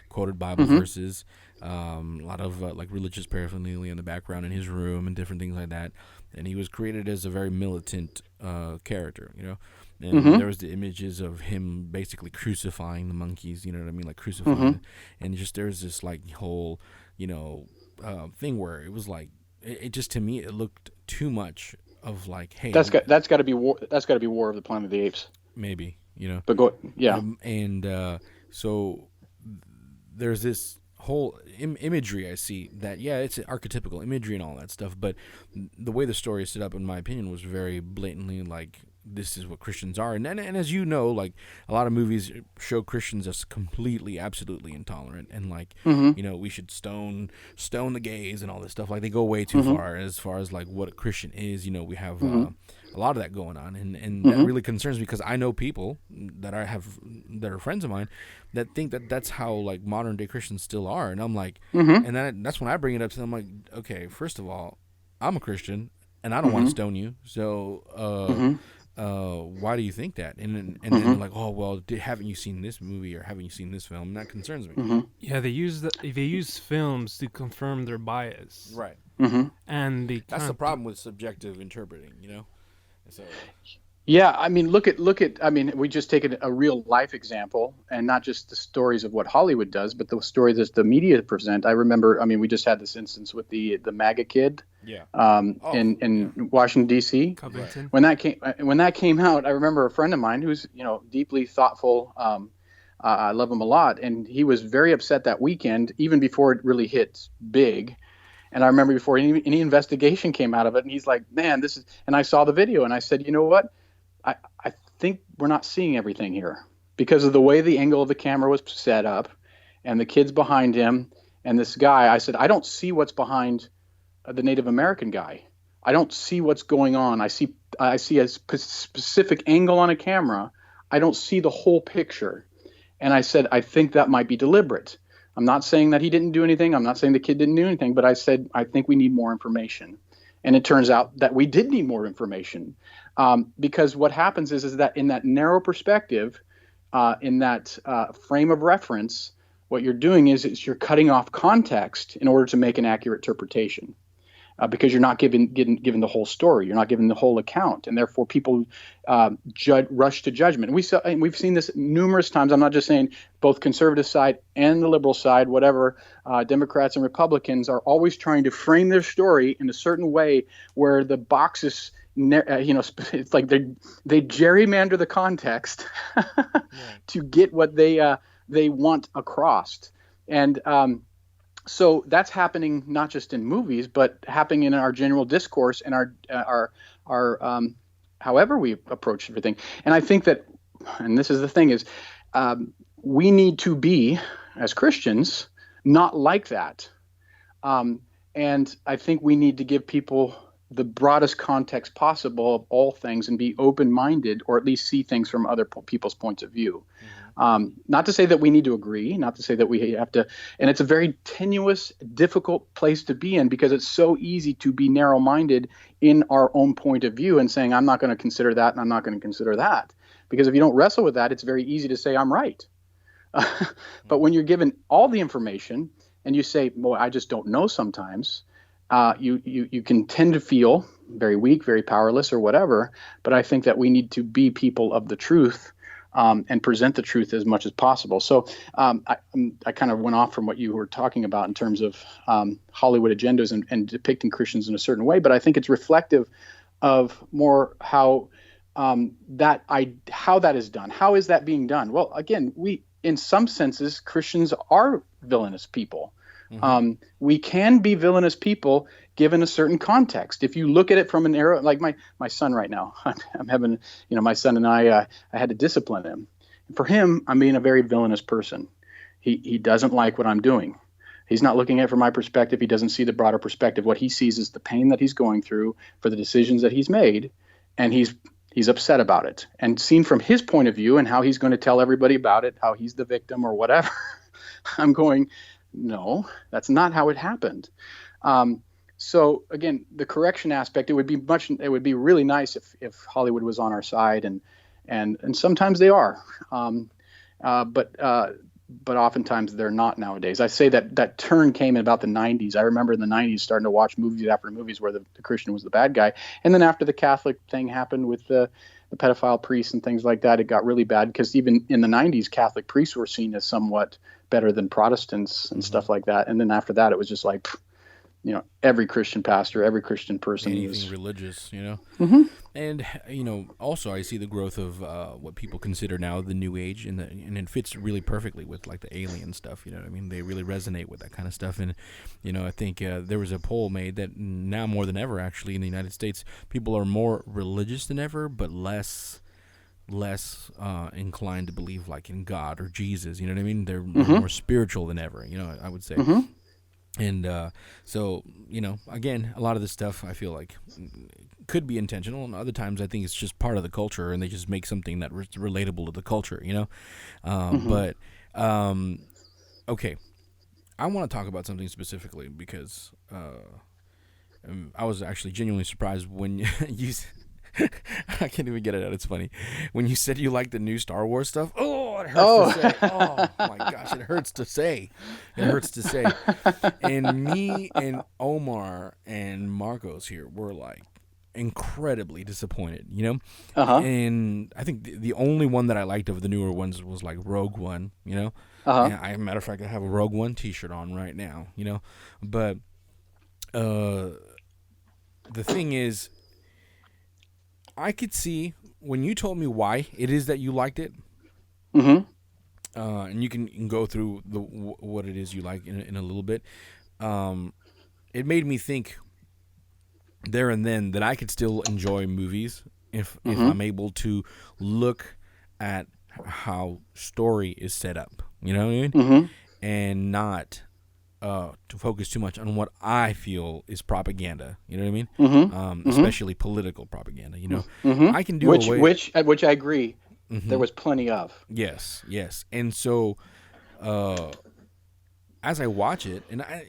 quoted Bible verses, a lot of like religious paraphernalia in the background in his room and different things like that. And he was created as a very militant character, And there was the images of him basically crucifying the monkeys, you know what I mean? Like crucifying. And just there's this like whole, thing where it was like, it just, to me, it looked too much of like, hey. That's got to be War. That's got to be War of the Planet of the Apes. Maybe, But go, yeah. So there's this whole imagery I see that, it's archetypical imagery and all that stuff, but the way the story is set up, in my opinion, was very blatantly like, this is what Christians are. And as you know, like, a lot of movies show Christians as completely, absolutely intolerant, and like, we should stone the gays and all this stuff. Like, they go way too far as like what a Christian is. We have a lot of that going on, and that really concerns me, because I know people that are friends of mine that think that that's how like modern day Christians still are, and I'm like, and that's when I bring it up to them. I'm like, okay, first of all, I'm a Christian and I don't want to stone you, so why do you think that? And then they're like, oh well, haven't you seen this movie, or haven't you seen this film? And that concerns me. Yeah, they use films to confirm their bias, right? And that's the problem with subjective interpreting, So. Yeah, I mean, look at. I mean, we just take a real life example, and not just the stories of what Hollywood does, but the stories that the media present. I remember. I mean, we just had this instance with the MAGA kid. In Washington D.C. Covington. When that came out, I remember a friend of mine who's deeply thoughtful. I love him a lot, and he was very upset that weekend, even before it really hit big. And I remember before any investigation came out of it, and he's like, "Man, this is." And I saw the video, and I said, "You know what? I think we're not seeing everything here because of the way the angle of the camera was set up, and the kids behind him, and this guy." I said, "I don't see what's behind the Native American guy. I don't see what's going on. I see a specific angle on a camera. I don't see the whole picture." And I said, "I think that might be deliberate. I'm not saying that he didn't do anything. I'm not saying the kid didn't do anything, but I said, I think we need more information." And it turns out that we did need more information, because what happens is that in that narrow perspective, in that frame of reference, what you're doing is you're cutting off context in order to make an accurate interpretation. Because you're not given the whole story, you're not given the whole account, and therefore people rush to judgment. And we've seen this numerous times. I'm not just saying both conservative side and the liberal side, whatever. Democrats and Republicans are always trying to frame their story in a certain way where the boxes, it's like they gerrymander the context to get what they want across, and so that's happening not just in movies, but happening in our general discourse and our however we approach everything. And I think that, and this is the thing, is we need to be, as Christians, not like that. And I think we need to give people the broadest context possible of all things and be open-minded, or at least see things from other people's points of view. Not to say that we need to agree, not to say that we have to, and it's a very tenuous, difficult place to be in, because it's so easy to be narrow-minded in our own point of view and saying, I'm not going to consider that and I'm not going to consider that. Because if you don't wrestle with that, it's very easy to say, I'm right. But when you're given all the information and you say, well, I just don't know sometimes, you can tend to feel very weak, very powerless, or whatever. But I think that we need to be people of the truth, and present the truth as much as possible. So I kind of went off from what you were talking about in terms of Hollywood agendas and depicting Christians in a certain way. But I think it's reflective of more how how that is done. How is that being done? Well, again, in some senses, Christians are villainous people. We can be villainous people given a certain context. If you look at it from an era, like my son right now, I'm having, my son and I had to discipline him. For him, I'm being a very villainous person. He doesn't like what I'm doing. He's not looking at it from my perspective. He doesn't see the broader perspective. What he sees is the pain that he's going through for the decisions that he's made, and he's upset about it. And seen from his point of view and how he's going to tell everybody about it, how he's the victim or whatever, I'm going, no, that's not how it happened. So again, the correction aspect, it would be really nice if Hollywood was on our side, and sometimes they are, but oftentimes they're not nowadays. I say that turn came in about the 90s. I remember in the 90s starting to watch movies after movies where the Christian was the bad guy, and then after the Catholic thing happened with the pedophile priests and things like that, it got really bad, because even in the 90s, Catholic priests were seen as somewhat better than Protestants and stuff like that. And then after that, it was just like, every Christian pastor, every Christian person, anything religious, And also I see the growth of what people consider now the New Age, and it fits really perfectly with like the alien stuff. You know what I mean? They really resonate with that kind of stuff. And I think there was a poll made that now more than ever, actually, in the United States, people are more religious than ever, but less inclined to believe like in God or Jesus. You know what I mean? They're more spiritual than ever. I would say. And so, again, a lot of this stuff I feel like could be intentional, and other times I think it's just part of the culture, and they just make something that was relatable to the culture, But, okay, I want to talk about something specifically, because I was actually genuinely surprised when you I can't even get it out. It's funny. When you said you liked the new Star Wars stuff, it hurts to say. Oh, my gosh, it hurts to say. It hurts to say. And me and Omar and Marcos here were like incredibly disappointed, And I think the only one that I liked of the newer ones was like Rogue One, And matter of fact, I have a Rogue One t-shirt on right now, But the thing is, I could see when you told me why it is that you liked it, and you can go through what it is you like in a little bit. It made me think there and then that I could still enjoy movies if I'm able to look at how story is set up. You know what I mean? And not to focus too much on what I feel is propaganda. You know what I mean? Especially political propaganda. I can do which I agree. There was plenty of. Yes. And so, as I watch it, and I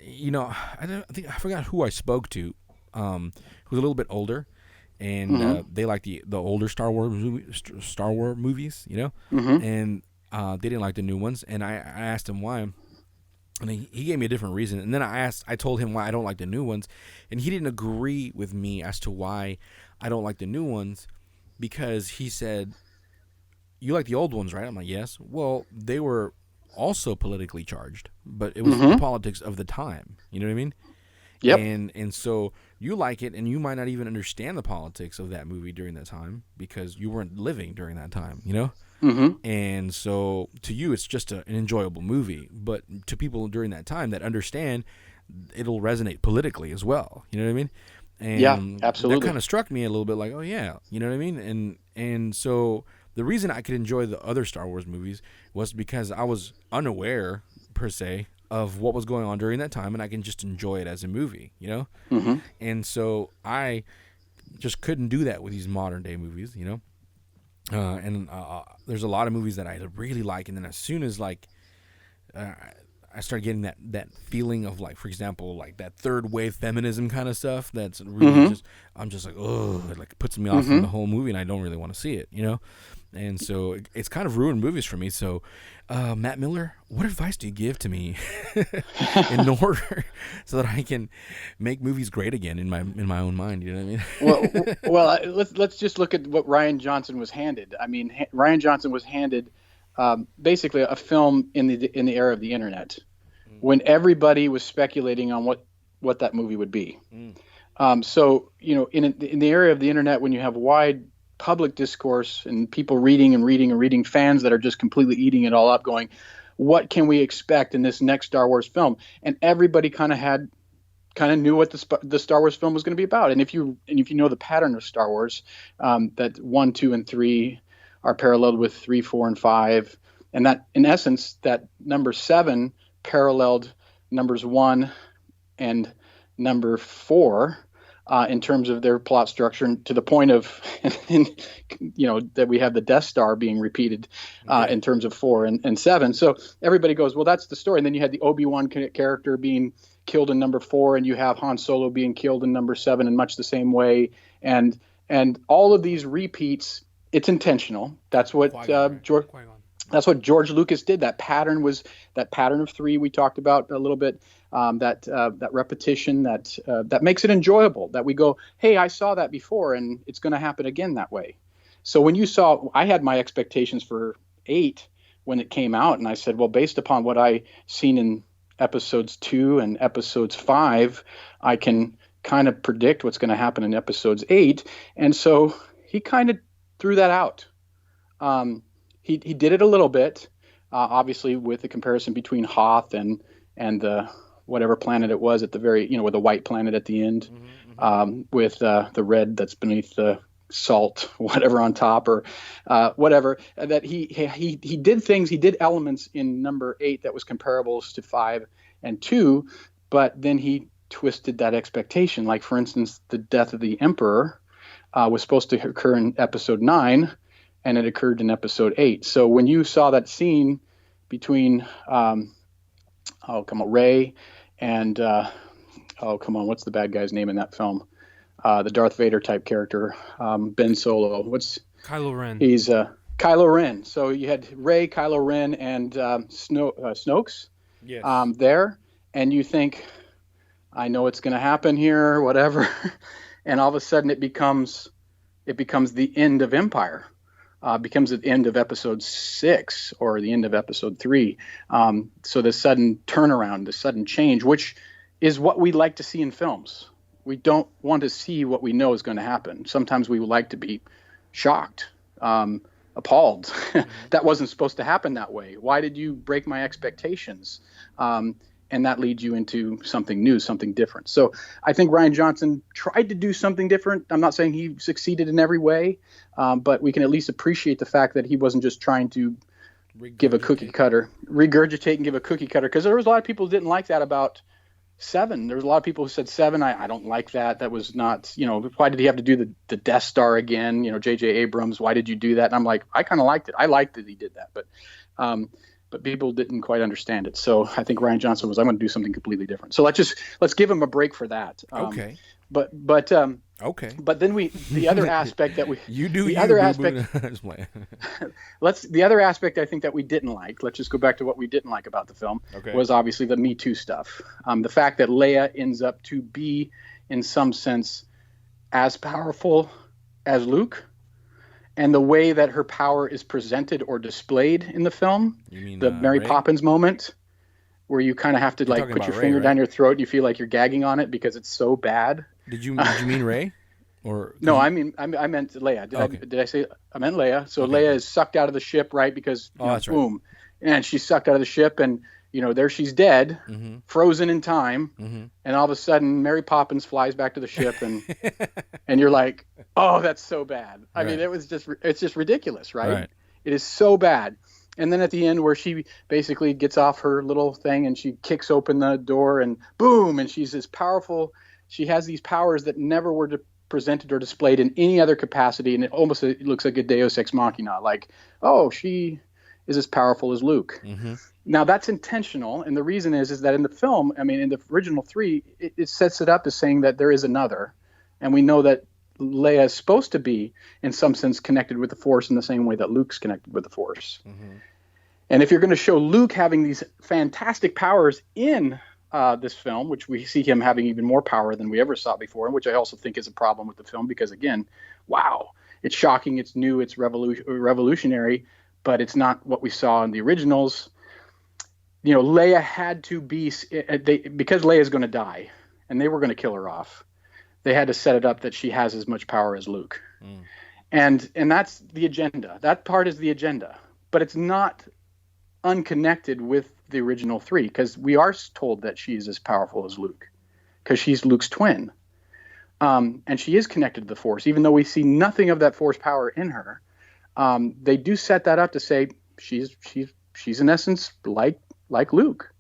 forgot who I spoke to, who was a little bit older, and they like the older Star Wars movies, and they didn't like the new ones, and I asked him why. And he gave me a different reason. And then I told him why I don't like the new ones. And he didn't agree with me as to why I don't like the new ones, because he said, you like the old ones, right? I'm like, yes. Well, they were also politically charged, but it was the politics of the time. You know what I mean? Yep. And so you like it, and you might not even understand the politics of that movie during that time, because you weren't living during that time, And so to you, it's just an enjoyable movie. But to people during that time that understand, it'll resonate politically as well. You know what I mean? And yeah, absolutely. That kind of struck me a little bit like, oh, yeah. You know what I mean? And so the reason I could enjoy the other Star Wars movies was because I was unaware, per se, of what was going on during that time, and I can just enjoy it as a movie, you know? Mm-hmm. And so I just couldn't do that with these modern day movies, you know? And there's a lot of movies that I really like, and then as soon as like I started getting that feeling of like, for example, like that third wave feminism kind of stuff, that's really just, I'm just like, oh, it like puts me off from the whole movie, and I don't really want to see it, you know? And so it's kind of ruined movies for me. So, Matt Miller, what advice do you give to me in order so that I can make movies great again in my own mind? You know what I mean? well, let's just look at what Rian Johnson was handed. I mean, Rian Johnson was handed basically a film in the era of the internet, when everybody was speculating on what that movie would be. So in the area of the internet, when you have wide public discourse and people reading, fans that are just completely eating it all up, going, what can we expect in this next Star Wars film? And everybody kind of knew what the Star Wars film was going to be about. And if you know the pattern of Star Wars, that 1, 2, and 3 are paralleled with 3, 4, and 5, and that in essence that number 7 paralleled numbers 1 and number 4 in terms of their plot structure, and to the point of that we have the Death Star being repeated in terms of 4 and 7. So everybody goes, well, that's the story. And then you had the Obi-Wan character being killed in number 4, and you have Han Solo being killed in number 7 in much the same way, and all of these repeats. It's intentional. That's what That's what George Lucas did. That pattern of 3 we talked about a little bit. That repetition that makes it enjoyable. That we go, hey, I saw that before, and it's going to happen again that way. So when I had my expectations for 8 when it came out, and I said, well, based upon what I seen in episodes 2 and episodes 5, I can kind of predict what's going to happen in episodes 8. And so he kind of threw that out. He did it a little bit, obviously with the comparison between Hoth and the whatever planet it was at the very, with the white planet at the end, with the red that's beneath the salt, whatever on top, or whatever. That he did things, he did elements in number 8 that was comparables to 5 and 2, but then he twisted that expectation. Like, for instance, the death of the Emperor was supposed to occur in episode 9, and it occurred in episode 8. So when you saw that scene between, Rey and, what's the bad guy's name in that film? The Darth Vader type character, Ben Solo. Kylo Ren. He's Kylo Ren. So you had Rey, Kylo Ren, and Snoke there, and you think, I know what's going to happen here, whatever, and all of a sudden it becomes the end of Empire. Becomes the end of episode 6 or the end of episode 3. So the sudden turnaround, the sudden change, which is what we like to see in films. We don't want to see what we know is going to happen. Sometimes we would like to be shocked, appalled. That wasn't supposed to happen that way. Why did you break my expectations? And that leads you into something new, something different. So I think Rian Johnson tried to do something different. I'm not saying he succeeded in every way, but we can at least appreciate the fact that he wasn't just trying to give a cookie cutter, regurgitate and give a cookie cutter. Because there was a lot of people who didn't like that about 7. There was a lot of people who said 7, I don't like that. That was not, why did he have to do the Death Star again? J.J. Abrams, why did you do that? And I'm like, I kind of liked it. I liked that he did that, but people didn't quite understand it. So I think Rian Johnson was, I'm going to do something completely different. So let's give him a break for that. Okay. But okay. But then the other aspect that we the other aspect I think that we didn't like. Let's just go back to what we didn't like about the film. Okay. Was obviously the Me Too stuff. The fact that Leia ends up to be, in some sense, as powerful as Luke. And the way that her power is presented or displayed in the film, you mean the Mary Rey? Poppins moment, where you kind of have to put your finger down your throat and you feel like you're gagging on it because it's so bad. Did you mean Rey? Or no, I meant Leia. Did I say I meant Leia? So Leia is sucked out of the ship, right? Because that's boom, and she's sucked out of the ship, and there she's dead, frozen in time, and all of a sudden Mary Poppins flies back to the ship, and and you're like, oh, that's so bad. I mean, it's just ridiculous, right? It is so bad. And then at the end, where she basically gets off her little thing and she kicks open the door and boom, and she's as powerful. She has these powers that never were presented or displayed in any other capacity, and it looks like a Deus Ex Machina. Like, oh, she is as powerful as Luke. Mm-hmm. Now that's intentional, and the reason is that in the film, I mean, in the original 3, it sets it up as saying that there is another, and we know that Leia is supposed to be, in some sense, connected with the Force in the same way that Luke's connected with the Force. Mm-hmm. And if you're going to show Luke having these fantastic powers in this film, which we see him having even more power than we ever saw before, and which I also think is a problem with the film because, again, wow, it's shocking, it's new, it's revolutionary, but it's not what we saw in the originals. You know, Leia had to be, because Leia's going to die, and they were going to kill her off. They had to set it up that she has as much power as Luke. And that's the agenda. That part is the agenda. But it's not unconnected with the original 3, because we are told that she's as powerful as Luke, because she's Luke's twin. And she is connected to the Force. Even though we see nothing of that Force power in her, they do set that up to say she's in essence like Luke.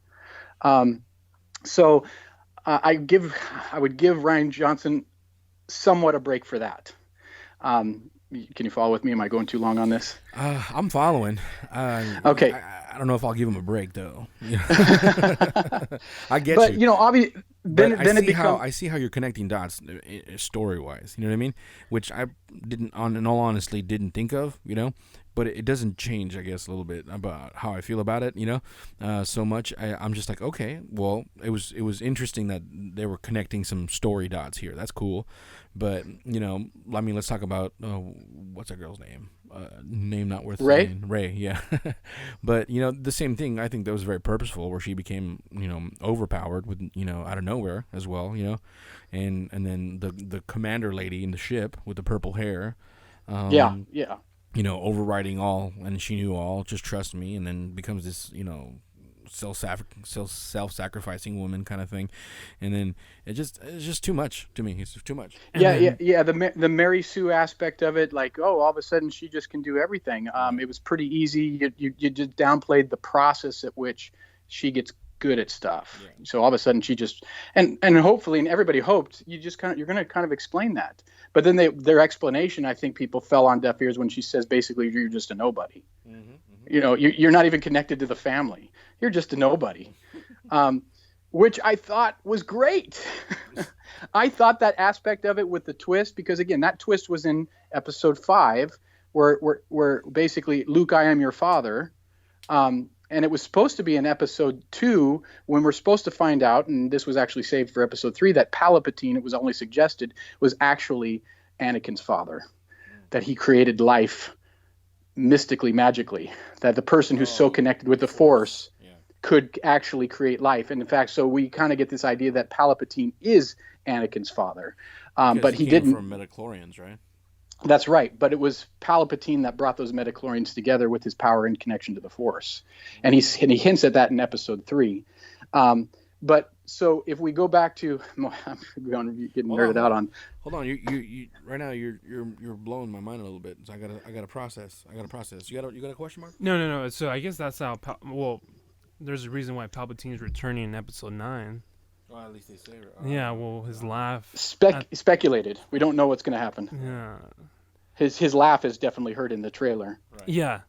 So I would give Rian Johnson somewhat a break for that. Can you follow with me? Am I going too long on this? I'm following. Okay. I don't know if I'll give him a break though. I get but, you. Obviously, I see how you're connecting dots story wise. You know what I mean? Which I in all honesty, didn't think of. But it doesn't change, I guess, a little bit about how I feel about it. So much. I'm just like, okay, well, it was interesting that they were connecting some story dots here. That's cool. But I mean, let's talk about what's that girl's name? Name not worth saying. Rey, yeah. But the same thing. I think that was very purposeful, where she became overpowered with out of nowhere as well. And then the commander lady in the ship with the purple hair. Yeah. Overriding all, and she knew all. Just trust me, and then becomes this self-sacrificing woman kind of thing, and then it's just too much to me. It's too much. Yeah. The Mary Sue aspect of it, like, oh, all of a sudden she just can do everything. It was pretty easy. You just downplayed the process at which she gets good at stuff. Yeah. So all of a sudden she just and hopefully, and everybody hoped, you're going to kind of explain that. But then their explanation, I think people fell on deaf ears when she says basically you're just a nobody. Mm-hmm. You're not even connected to the family. You're just a nobody, which I thought was great. I thought that aspect of it with the twist, because again, that twist was in episode 5, where basically Luke, I am your father. And it was supposed to be in episode 2 when we're supposed to find out, and this was actually saved for episode 3, that Palpatine, it was only suggested, was actually Anakin's father, that he created life mystically, magically, that the person who's so connected with the Force could actually create life. And in fact, so we kind of get this idea that Palpatine is Anakin's father. But he didn't. From midichlorians, right? That's right, but it was Palpatine that brought those midichlorians together with his power and connection to the Force, and he hints at that in episode 3. But so if we go back to, I'm getting nerded out on. Hold on, you right now you're blowing my mind a little bit. So I gotta process. You got a question mark? No. So I guess that's how. There's a reason why Palpatine's returning in episode 9. Well, at least they say it. Yeah, well, his laugh... Speculated. We don't know what's going to happen. Yeah. His laugh is definitely heard in the trailer. Right. Yeah.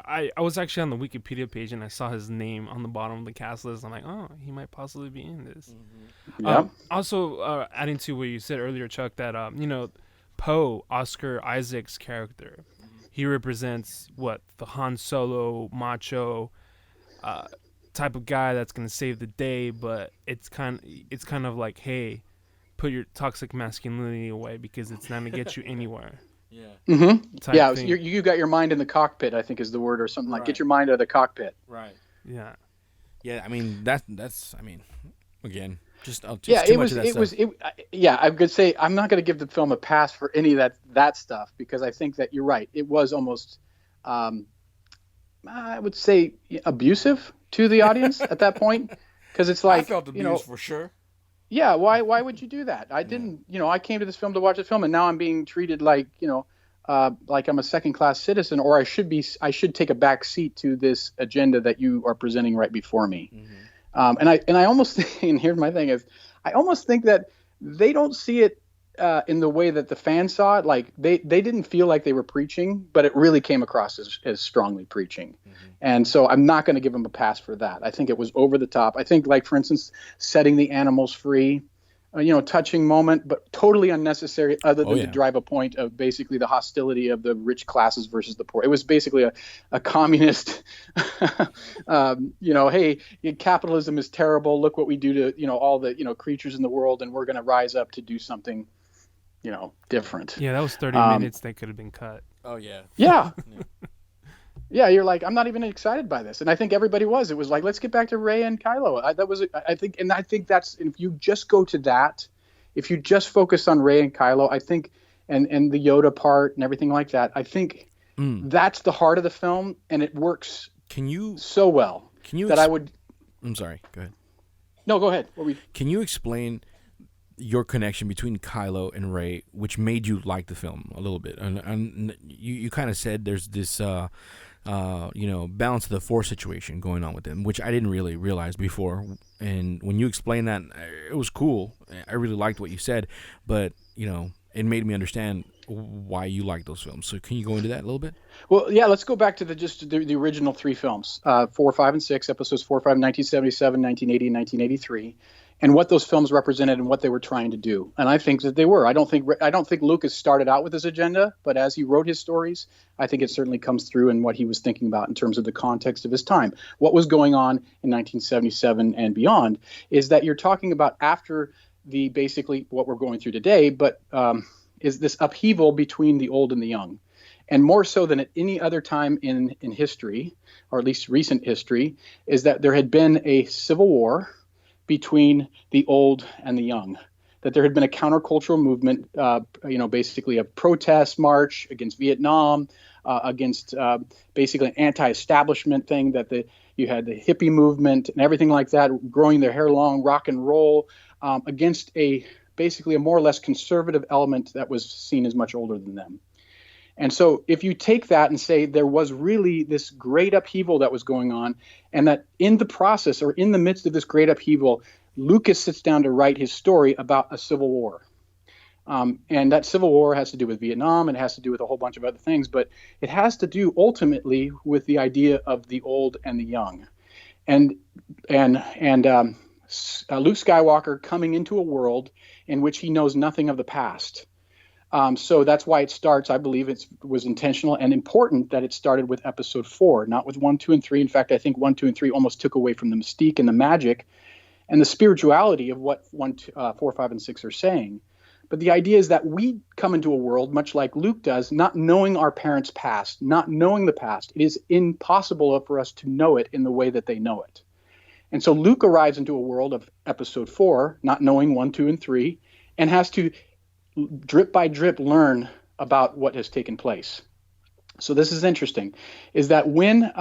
I was actually on the Wikipedia page, and I saw his name on the bottom of the cast list. I'm like, oh, he might possibly be in this. Mm-hmm. Yeah. Also, adding to what you said earlier, Chuck, that, Poe, Oscar Isaac's character, he represents, the Han Solo, macho... type of guy that's gonna save the day, but it's kind of like, hey, put your toxic masculinity away because it's not gonna get you anywhere. Yeah. Mm-hmm. Yeah. You got your mind in the cockpit, I think is the word, or something like. Get your mind out of the cockpit. Right. Yeah. Yeah. I mean that's. I mean, again, just too it much of that stuff. I'm gonna say I'm not gonna give the film a pass for any of that stuff, because I think that you're right. It was almost, I would say, abusive to the audience at that point, because it's like, I felt abused for sure. Yeah, why would you do that? I didn't, I came to this film to watch this film, and now I'm being treated like, like I'm a second-class citizen, or I should take a back seat to this agenda that you are presenting right before me. Mm-hmm. And I almost think, and here's my thing is, I almost think that they don't see it in the way that the fans saw it. Like they didn't feel like they were preaching, but it really came across as strongly preaching. Mm-hmm. And so I'm not going to give them a pass for that. I think it was over the top. I think, like, for instance, setting the animals free, touching moment, but totally unnecessary, other than to drive a point of basically the hostility of the rich classes versus the poor. It was basically a communist, hey, capitalism is terrible. Look what we do to, all the, creatures in the world, and we're going to rise up to do something, different. Yeah, that was 30 minutes that could have been cut. Oh, yeah. Yeah. Yeah, you're like, I'm not even excited by this. And I think everybody was. It was like, let's get back to Rey and Kylo. I think that's, if you just go to that, if you just focus on Rey and Kylo, I think, and the Yoda part and everything like that, I think that's the heart of the film, and it works so well. I'm sorry, go ahead. No, go ahead. Can you explain your connection between Kylo and Rey, which made you like the film a little bit? And you kind of said there's this balance of the Force situation going on with them, which I didn't really realize before. And when you explained that, it was cool. I really liked what you said, but it made me understand why you like those films. So can you go into that a little bit? Well, yeah, let's go back to the original three films, 4, 5, and 6, episodes 4, 5, 1977, 1980, and 1983. And what those films represented and what they were trying to do. And I think that they were. I don't think Lucas started out with this agenda, but as he wrote his stories, I think it certainly comes through in what he was thinking about in terms of the context of his time. What was going on in 1977 and beyond is that you're talking about after basically what we're going through today, but is this upheaval between the old and the young. And more so than at any other time in history, or at least recent history, is that there had been a civil war between the old and the young, that there had been a countercultural movement, basically a protest march against Vietnam, against basically an anti-establishment thing, that you had the hippie movement and everything like that, growing their hair long, rock and roll, against basically a more or less conservative element that was seen as much older than them. And so if you take that and say there was really this great upheaval that was going on, and that in the process or in the midst of this great upheaval, Lucas sits down to write his story about a civil war. And that civil war has to do with Vietnam, and it has to do with a whole bunch of other things, but it has to do ultimately with the idea of the old and the young. And Luke Skywalker coming into a world in which he knows nothing of the past. So that's why it starts. I believe it was intentional and important that it started with episode 4, not with 1, 2, and 3. In fact, I think 1, 2, and 3 almost took away from the mystique and the magic and the spirituality of what 4, 5, and 6 are saying. But the idea is that we come into a world, much like Luke does, not knowing our parents' past, not knowing the past. It is impossible for us to know it in the way that they know it. And so Luke arrives into a world of episode 4, not knowing 1, 2, and 3, and has to drip by drip learn about what has taken place. So this is interesting, is that when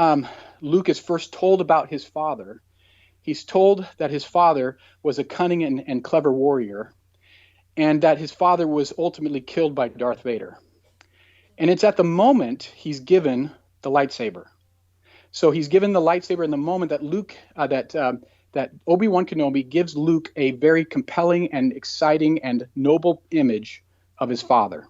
Luke is first told about his father, he's told that his father was a cunning and clever warrior, and that his father was ultimately killed by Darth Vader. And it's at the moment he's given the lightsaber. So he's given the lightsaber in the moment that that Obi-Wan Kenobi gives Luke a very compelling and exciting and noble image of his father.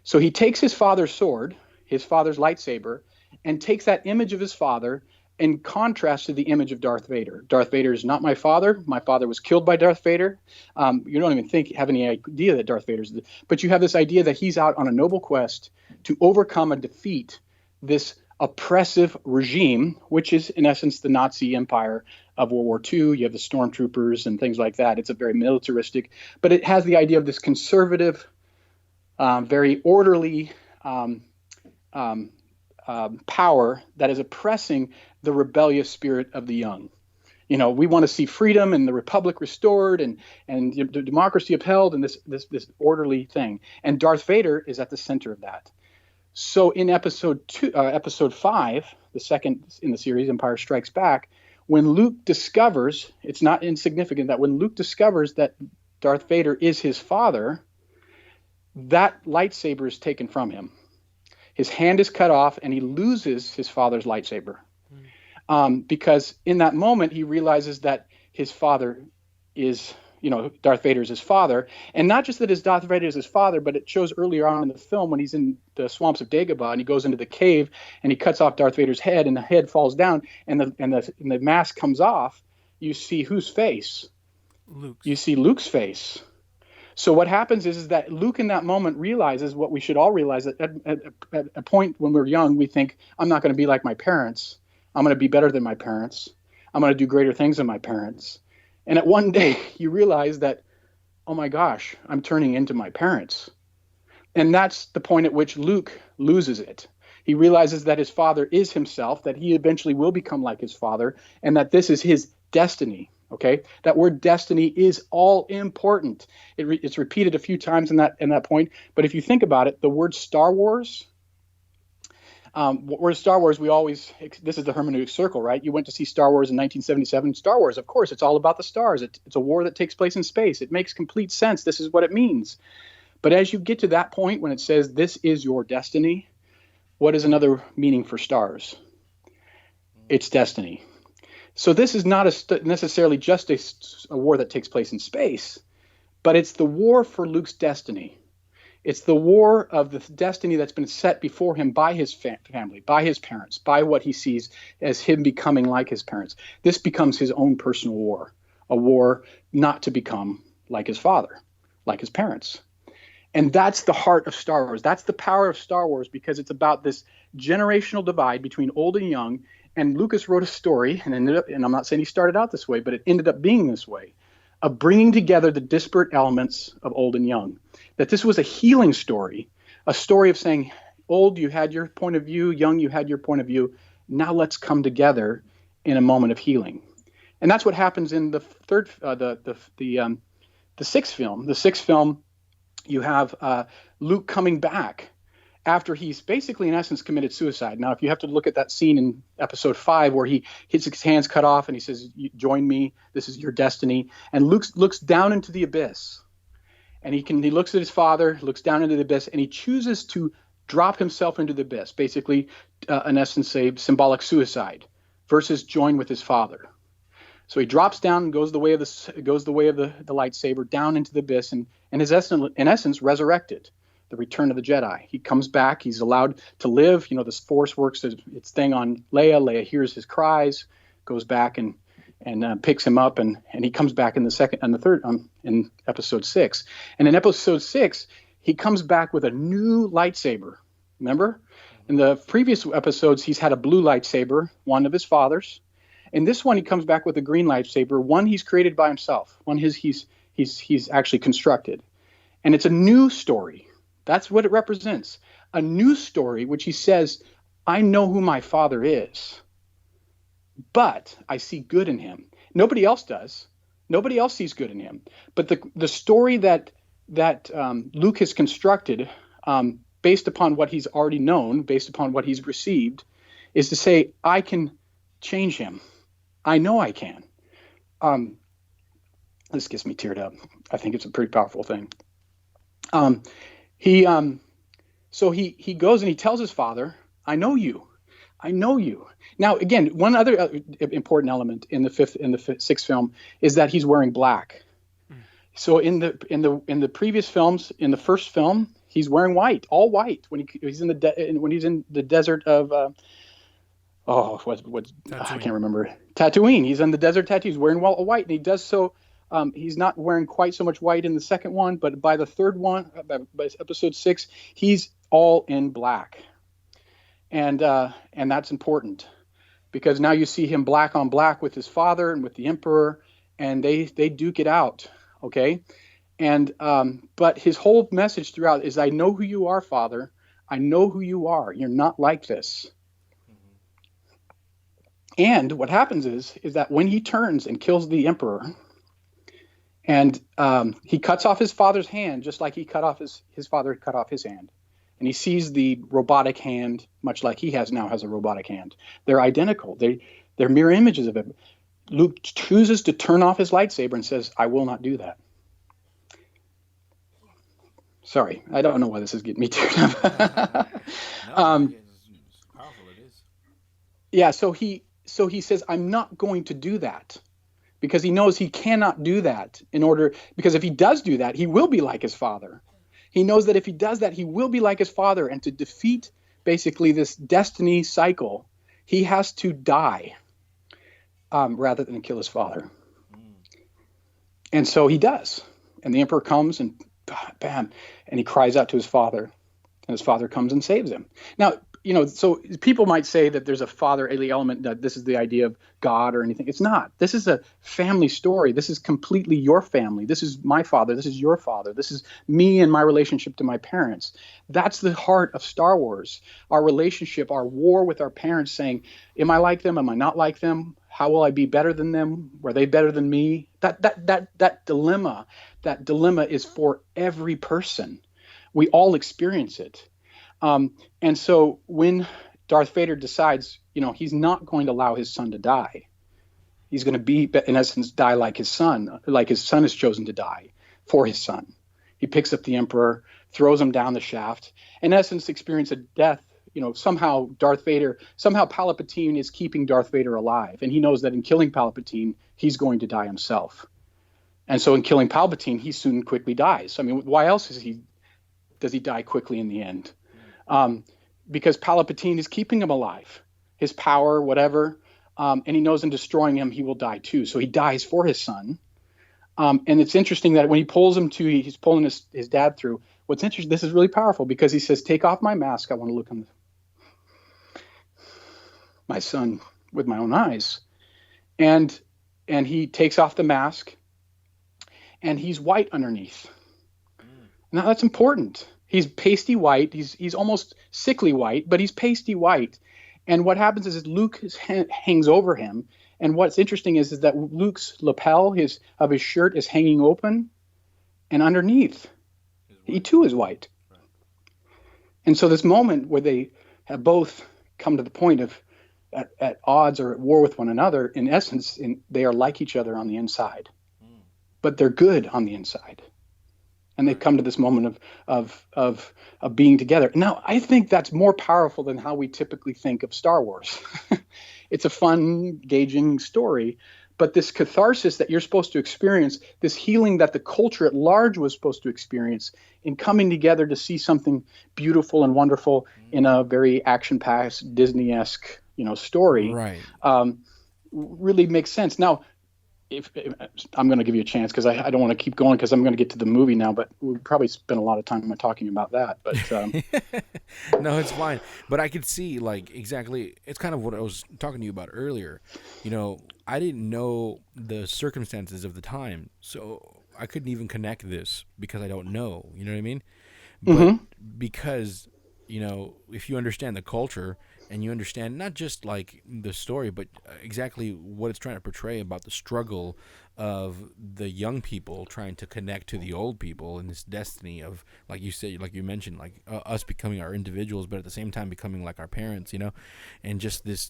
So he takes his father's sword, his father's lightsaber, and takes that image of his father in contrast to the image of Darth Vader. Darth Vader is not my father. My father was killed by Darth Vader. You don't even have any idea that Darth Vader's, but you have this idea that he's out on a noble quest to overcome and defeat this oppressive regime, which is in essence the Nazi empire of World War II. You have the stormtroopers and things like that. It's a very militaristic, but it has the idea of this conservative, very orderly power that is oppressing the rebellious spirit of the young. We want to see freedom and the republic restored and democracy upheld and this orderly thing. And Darth Vader is at the center of that. So in episode 5, the second in the series, Empire Strikes Back, when Luke discovers, it's not insignificant that when Luke discovers that Darth Vader is his father, that lightsaber is taken from him. His hand is cut off, and he loses his father's lightsaber. Because in that moment, he realizes that his father is, Darth Vader is his father. And not just that his Darth Vader is his father, but it shows earlier on in the film when he's in the swamps of Dagobah and he goes into the cave and he cuts off Darth Vader's head and the head falls down and the mask comes off. You see whose face? Luke's. You see Luke's face. So what happens is that Luke in that moment realizes what we should all realize, that at a point when we're young, we think, I'm not going to be like my parents. I'm going to be better than my parents. I'm going to do greater things than my parents. And at one day you realize that, oh my gosh, I'm turning into my parents. And that's the point at which Luke loses it. He realizes that his father is himself, that he eventually will become like his father, and that this is his destiny. Okay, that word destiny is all important. It's repeated a few times in that point. But if you think about it, the word Star Wars, we always, this is the hermeneutic circle, right? You went to see Star Wars in 1977. Star Wars, of course, it's all about the stars. It's a war that takes place in space. It makes complete sense. This is what it means. But as you get to that point when it says this is your destiny, what is another meaning for stars? It's destiny. So this is not necessarily just a war that takes place in space, but it's the war for Luke's destiny. It's the war of the destiny that's been set before him by his family, by his parents, by what he sees as him becoming like his parents. This becomes his own personal war, a war not to become like his father, like his parents. And that's the heart of Star Wars. That's the power of Star Wars, because it's about this generational divide between old and young. And Lucas wrote a story, and I'm not saying he started out this way, but it ended up being this way, of bringing together the disparate elements of old and young. That this was a healing story, a story of saying, old, you had your point of view, young, you had your point of view. Now let's come together in a moment of healing. And that's what happens in the sixth film. The sixth film, you have Luke coming back after he's basically, in essence, committed suicide. Now, if you have to look at that scene in episode 5 where he gets his hands cut off and he says, join me, this is your destiny. And Luke looks down into the abyss. And he looks at his father, looks down into the abyss, and he chooses to drop himself into the abyss, basically, in essence, a symbolic suicide, versus join with his father. So he drops down and goes the way of the lightsaber down into the abyss, and is in essence resurrected. The return of the Jedi. He comes back. He's allowed to live. This Force works its thing on Leia. Leia hears his cries, goes back and picks him up, and he comes back in the second and the third in episode 6. And in episode 6, he comes back with a new lightsaber. Remember, in the previous episodes, he's had a blue lightsaber, one of his father's. In this one, he comes back with a green lightsaber, one he's created by himself, one he's actually constructed, and it's a new story. That's what it represents. A new story, which he says, I know who my father is, but I see good in him. Nobody else does. Nobody else sees good in him. But the story that Luke has constructed, based upon what he's already known, based upon what he's received, is to say, I can change him. I know I can. This gets me teared up. I think it's a pretty powerful thing. So he goes and he tells his father, I know you. I know you. Now, again, one other important element in the sixth film is that he's wearing black. So in the previous films, in the first film, he's wearing white, all white when he's in the desert of I can't remember, Tatooine. He's in the desert Tatooine. He's wearing white, and he does so. He's not wearing quite so much white in the second one, but by the third one, by episode 6, he's all in black, and that's important because now you see him black on black with his father and with the Emperor, and they duke it out, okay? And but his whole message throughout is, I know who you are, Father. I know who you are. You're not like this. And what happens is that when he turns and kills the Emperor, and he cuts off his father's hand, just like he cut off his father cut off his hand. And he sees the robotic hand, much like he now has a robotic hand. They're identical. They're mirror images of him. Luke chooses to turn off his lightsaber and says, I will not do that. Sorry, I don't know why this is getting me turned up. No, it's powerful. It is. Yeah, so he says, I'm not going to do that, because he knows he cannot do that because if he does do that, he will be like his father. He knows that if he does that, he will be like his father. And to defeat basically this destiny cycle, he has to die rather than kill his father. And so he does. And the emperor comes and bam, and he cries out to his father. And his father comes and saves him. Now, so people might say that there's a fatherly element, that this is the idea of God or anything. It's not. This is a family story. This is completely your family. This is my father. This is your father. This is me and my relationship to my parents. That's the heart of Star Wars. Our relationship, our war with our parents, saying, am I like them? Am I not like them? How will I be better than them? Were they better than me? That dilemma is for every person. We all experience it. And so when Darth Vader decides, he's not going to allow his son to die, he's going to be, in essence, die like his son has chosen to die for his son. He picks up the Emperor, throws him down the shaft, in essence, experience a death. Somehow Palpatine is keeping Darth Vader alive. And he knows that in killing Palpatine, he's going to die himself. And so in killing Palpatine, he soon quickly dies. I mean, why else does he die quickly in the end? Because Palpatine is keeping him alive, his power, whatever. And he knows in destroying him, he will die too. So he dies for his son. And it's interesting that when he's pulling his dad through. What's interesting, this is really powerful, because he says, take off my mask. I want to look on my son with my own eyes. And he takes off the mask, and he's white underneath. Now that's important. He's pasty white. He's almost sickly white, but he's pasty white. And what happens is Luke hangs over him. And what's interesting is that Luke's lapel of his shirt is hanging open, and underneath, he too is white. Right. And so this moment where they have both come to the point of at odds or at war with one another, in essence, they are like each other on the inside, but they're good on the inside. And they've come to this moment of being together. Now, I think that's more powerful than how we typically think of Star Wars. It's a fun, engaging story, but this catharsis that you're supposed to experience, this healing that the culture at large was supposed to experience in coming together to see something beautiful and wonderful in a very action-packed, Disney-esque, story, right, really makes sense. Now, if I'm going to give you a chance, because I don't want to keep going, because I'm going to get to the movie now, but we'll probably spend a lot of time talking about that. But no, it's fine. But I could see, exactly, it's kind of what I was talking to you about earlier. I didn't know the circumstances of the time, so I couldn't even connect this because I don't know. You know what I mean? But because, if you understand the culture, and you understand not just the story, but exactly what it's trying to portray about the struggle of the young people trying to connect to the old people, and this destiny of, like you said, like you mentioned, us becoming our individuals, but at the same time becoming like our parents, and just this,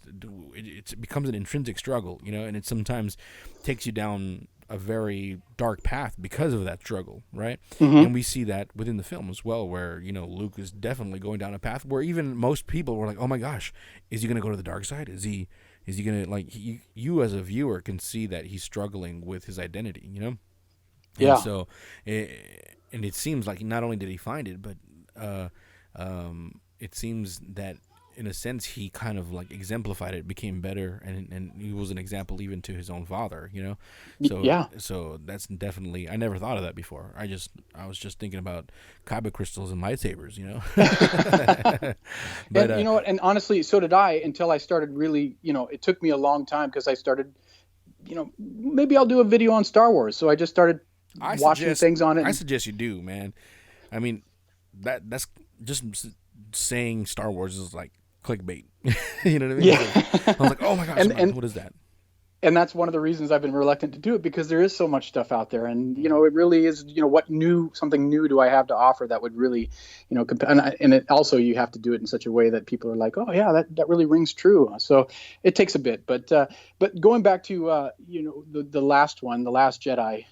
it becomes an intrinsic struggle, and it sometimes takes you down a very dark path because of that struggle, right? And we see that within the film as well, where Luke is definitely going down a path where even most people were like, "Oh my gosh, is he going to go to the dark side? Is he going to you as a viewer can see that he's struggling with his identity, Yeah. And so, and it seems like not only did he find it, but it seems that in a sense he kind of exemplified it, became better, and he was an example even to his own father, So yeah. So that's definitely, I never thought of that before. I was just thinking about kyber crystals and lightsabers, But and you know what? And honestly, so did I, until I started really. It took me a long time, because I started. Maybe I'll do a video on Star Wars. So I just started watching things on it. I suggest you do, man. I mean, that's just saying Star Wars is like clickbait. You know what I mean? Yeah. I was like, oh my gosh, and what is that? And that's one of the reasons I've been reluctant to do it, because there is so much stuff out there, and it really is. Something new do I have to offer that would really, and it also, you have to do it in such a way that people are like, oh yeah, that really rings true. So it takes a bit, but going back to the last one, The Last Jedi.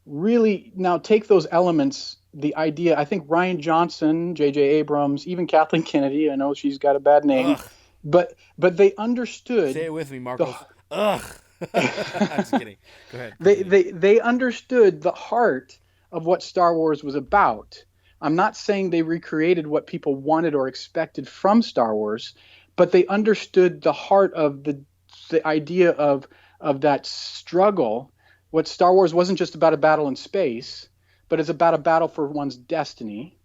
really now take those elements, the idea. I think Ryan Johnson, J.J. Abrams, even Kathleen Kennedy. I know she's got a bad name, Ugh. but they Say understood it with me, the. Marcos. Ugh. I'm just kidding. Go ahead. they, Continue. they understood the heart of what Star Wars was about. I'm not saying they recreated what people wanted or expected from Star Wars, but they understood the heart of the idea of that struggle. What Star Wars wasn't just about a battle in space, but it's about a battle for one's destiny.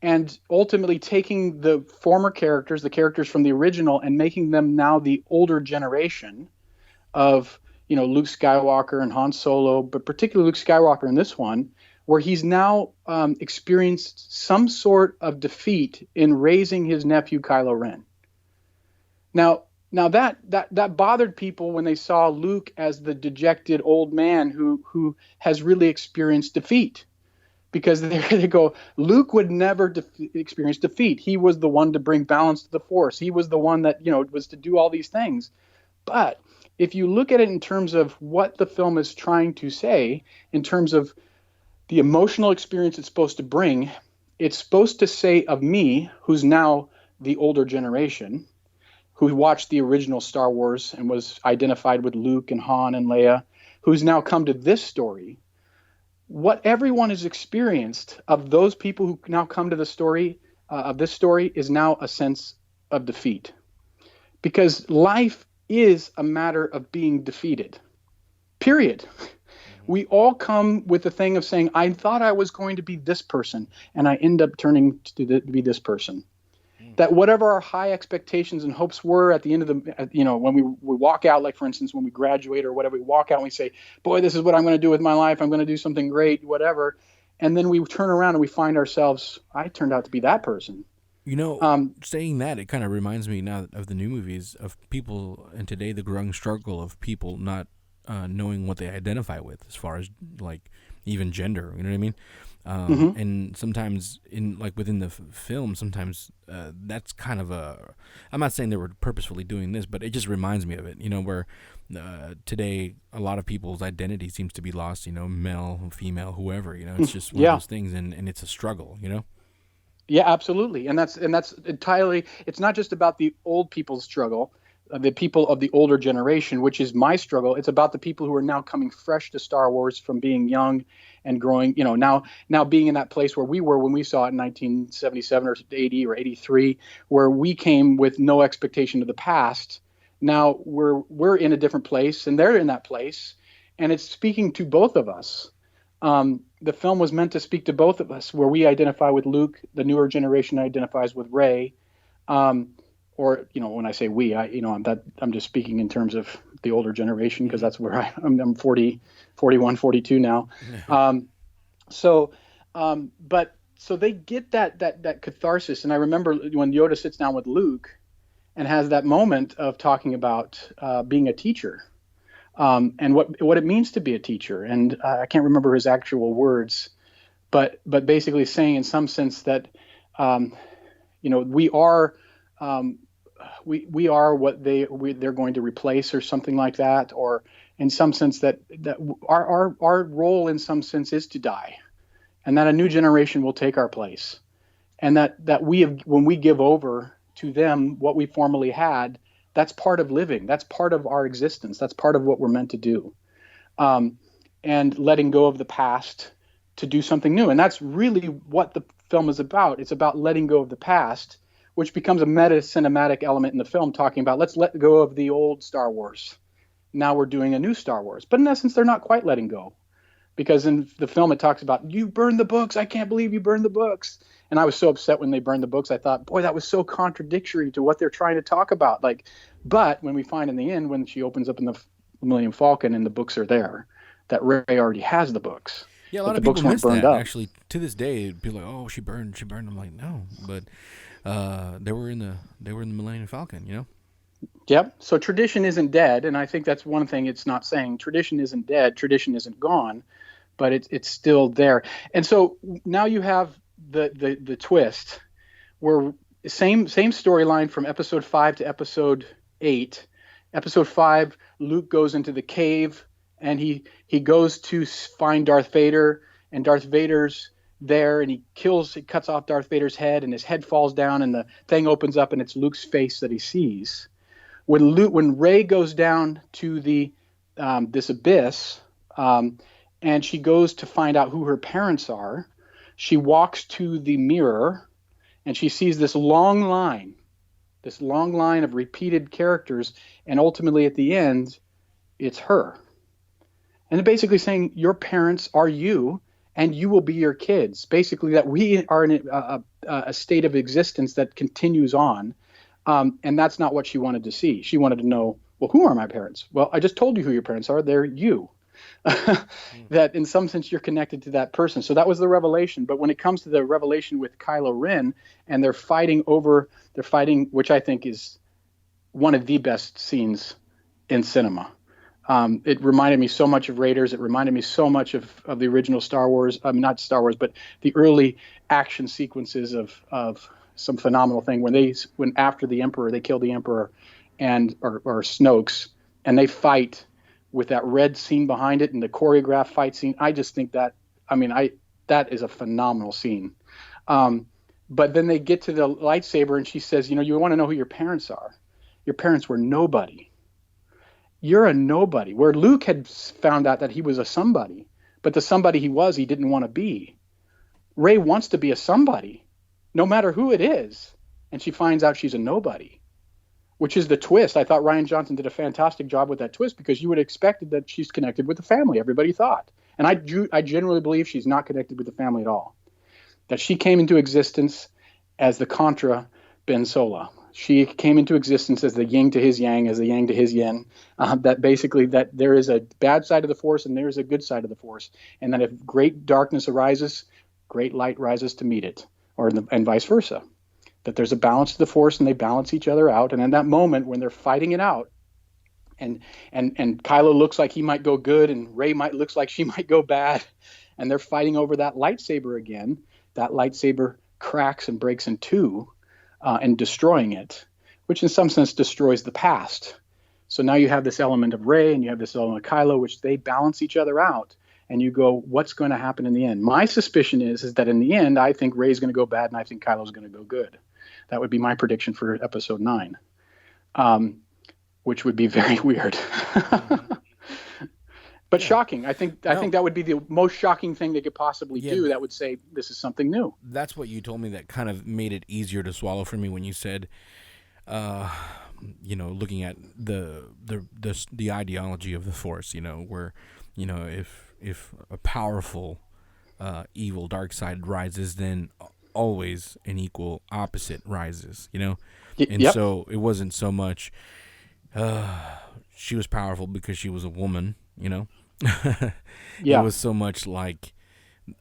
And ultimately taking the former characters, the characters from the original, and making them now the older generation of Luke Skywalker and Han Solo, but particularly Luke Skywalker in this one, where he's now experienced some sort of defeat in raising his nephew Kylo Ren. Now that bothered people when they saw Luke as the dejected old man who has really experienced defeat, because they go, Luke would never experience defeat. He was the one to bring balance to the Force. He was the one that was to do all these things. But if you look at it in terms of what the film is trying to say, in terms of the emotional experience it's supposed to bring, it's supposed to say of me, who's now the older generation, who watched the original Star Wars and was identified with Luke and Han and Leia, who's now come to this story. What everyone has experienced of those people who now come to the story of this story is now a sense of defeat, because life is a matter of being defeated, period. We all come with the thing of saying, I thought I was going to be this person, and I end up turning to be this person. That whatever our high expectations and hopes were at the end of when we walk out, like for instance, when we graduate or whatever, we walk out and we say, boy, this is what I'm going to do with my life. I'm going to do something great, whatever. And then we turn around and we find ourselves, I turned out to be that person. Saying that, it kind of reminds me now of the new movies of people, and today the growing struggle of people not knowing what they identify with as far as like even gender. You know what I mean? And sometimes within the film, sometimes that's kind of I'm not saying they were purposefully doing this, but it just reminds me of it, where today a lot of people's identity seems to be lost, male, female, whoever, it's just one of those things, and it's a struggle, Yeah, absolutely. And that's entirely, it's not just about the old people's struggle, the people of the older generation, which is my struggle. It's about the people who are now coming fresh to Star Wars from being young and growing, now being in that place where we were when we saw it in 1977 or 80 or 83, where we came with no expectation of the past. Now we're in a different place and they're in that place, and it's speaking to both of us. The film was meant to speak to both of us, where we identify with Luke, the newer generation identifies with Rey. Or, when I say we, I'm just speaking in terms of the older generation, because that's where I'm 40, 41, 42 now. So they get that catharsis. And I remember when Yoda sits down with Luke and has that moment of talking about being a teacher, and what it means to be a teacher. And I can't remember his actual words, but basically saying in some sense that, we are, we are what they're going to replace, or something like that, or in some sense that our role in some sense is to die, and that a new generation will take our place, and that when we give over to them what we formerly had, that's part of living, that's part of our existence, that's part of what we're meant to do, and letting go of the past to do something new. And that's really what the film is about. It's about letting go of the past, which becomes a meta-cinematic element in the film, talking about, let's let go of the old Star Wars. Now we're doing a new Star Wars. But in essence, they're not quite letting go. Because in the film, it talks about, you burned the books. I can't believe you burned the books. And I was so upset when they burned the books. I thought, boy, that was so contradictory to what they're trying to talk about. But when we find in the end, when she opens up in the Millennium Falcon and the books are there, that Rey already has the books. Yeah, a lot of people miss that. Actually, to this day, people are like, oh, she burned. I'm like, no, but they were in the Millennium Falcon, Yep. So tradition isn't dead, and I think that's one thing it's not saying. Tradition isn't dead. Tradition isn't gone, but it's still there. And so now you have the twist, where same storyline from episode 5 to episode 8. Episode 5, Luke goes into the cave and he goes to find Darth Vader, and Darth Vader's there, and he cuts off Darth Vader's head, and his head falls down, and the thing opens up, and it's Luke's face that he sees. When Rey goes down to the this abyss, and she goes to find out who her parents are, she walks to the mirror, and she sees this long line of repeated characters, and ultimately at the end, it's her. And they're basically saying, your parents are you, and you will be your kids. Basically, that we are in a state of existence that continues on. And that's not what she wanted to see. She wanted to know, well, who are my parents? Well, I just told you who your parents are. They're you. That in some sense you're connected to that person. So that was the revelation. But when it comes to the revelation with Kylo Ren, and they're fighting, which I think is one of the best scenes in cinema. It reminded me so much of Raiders. It reminded me so much of the original Star Wars. I mean, not Star Wars, but the early action sequences of some phenomenal thing when after the Emperor, they kill the Emperor or Snoke's, and they fight with that red scene behind it and the choreographed fight scene. I just think that is a phenomenal scene. But then they get to the lightsaber, and she says, you want to know who your parents are? Your parents were nobody. You're a nobody. Where Luke had found out that he was a somebody, but the somebody he didn't want to be. Rey wants to be a somebody, no matter who it is. And she finds out she's a nobody, which is the twist. I thought Rian Johnson did a fantastic job with that twist, because you would have expected that she's connected with the family, everybody thought. And I generally believe she's not connected with the family at all. That she came into existence as the Contra Ben Solo. She came into existence as the yin to his yang, as the yang to his yin. That basically that there is a bad side of the Force and there is a good side of the Force. And that if great darkness arises, great light rises to meet it, and vice versa. That there's a balance to the Force and they balance each other out. And in that moment when they're fighting it out, and Kylo looks like he might go good, and Rey looks like she might go bad, and they're fighting over that lightsaber again, that lightsaber cracks and breaks in two, and destroying it, which in some sense destroys the past. So now you have this element of Rey and you have this element of Kylo, which they balance each other out. And you go, what's going to happen in the end? My suspicion is that in the end, I think Rey's going to go bad and I think Kylo's going to go good. That would be my prediction for episode 9, which would be very weird. But shocking. I think that would be the most shocking thing they could possibly do. That would say this is something new. That's what you told me that kind of made it easier to swallow for me when you said, looking at the ideology of the Force, where, if a powerful evil dark side rises, then always an equal opposite rises, And so it wasn't so much she was powerful because she was a woman, It was so much like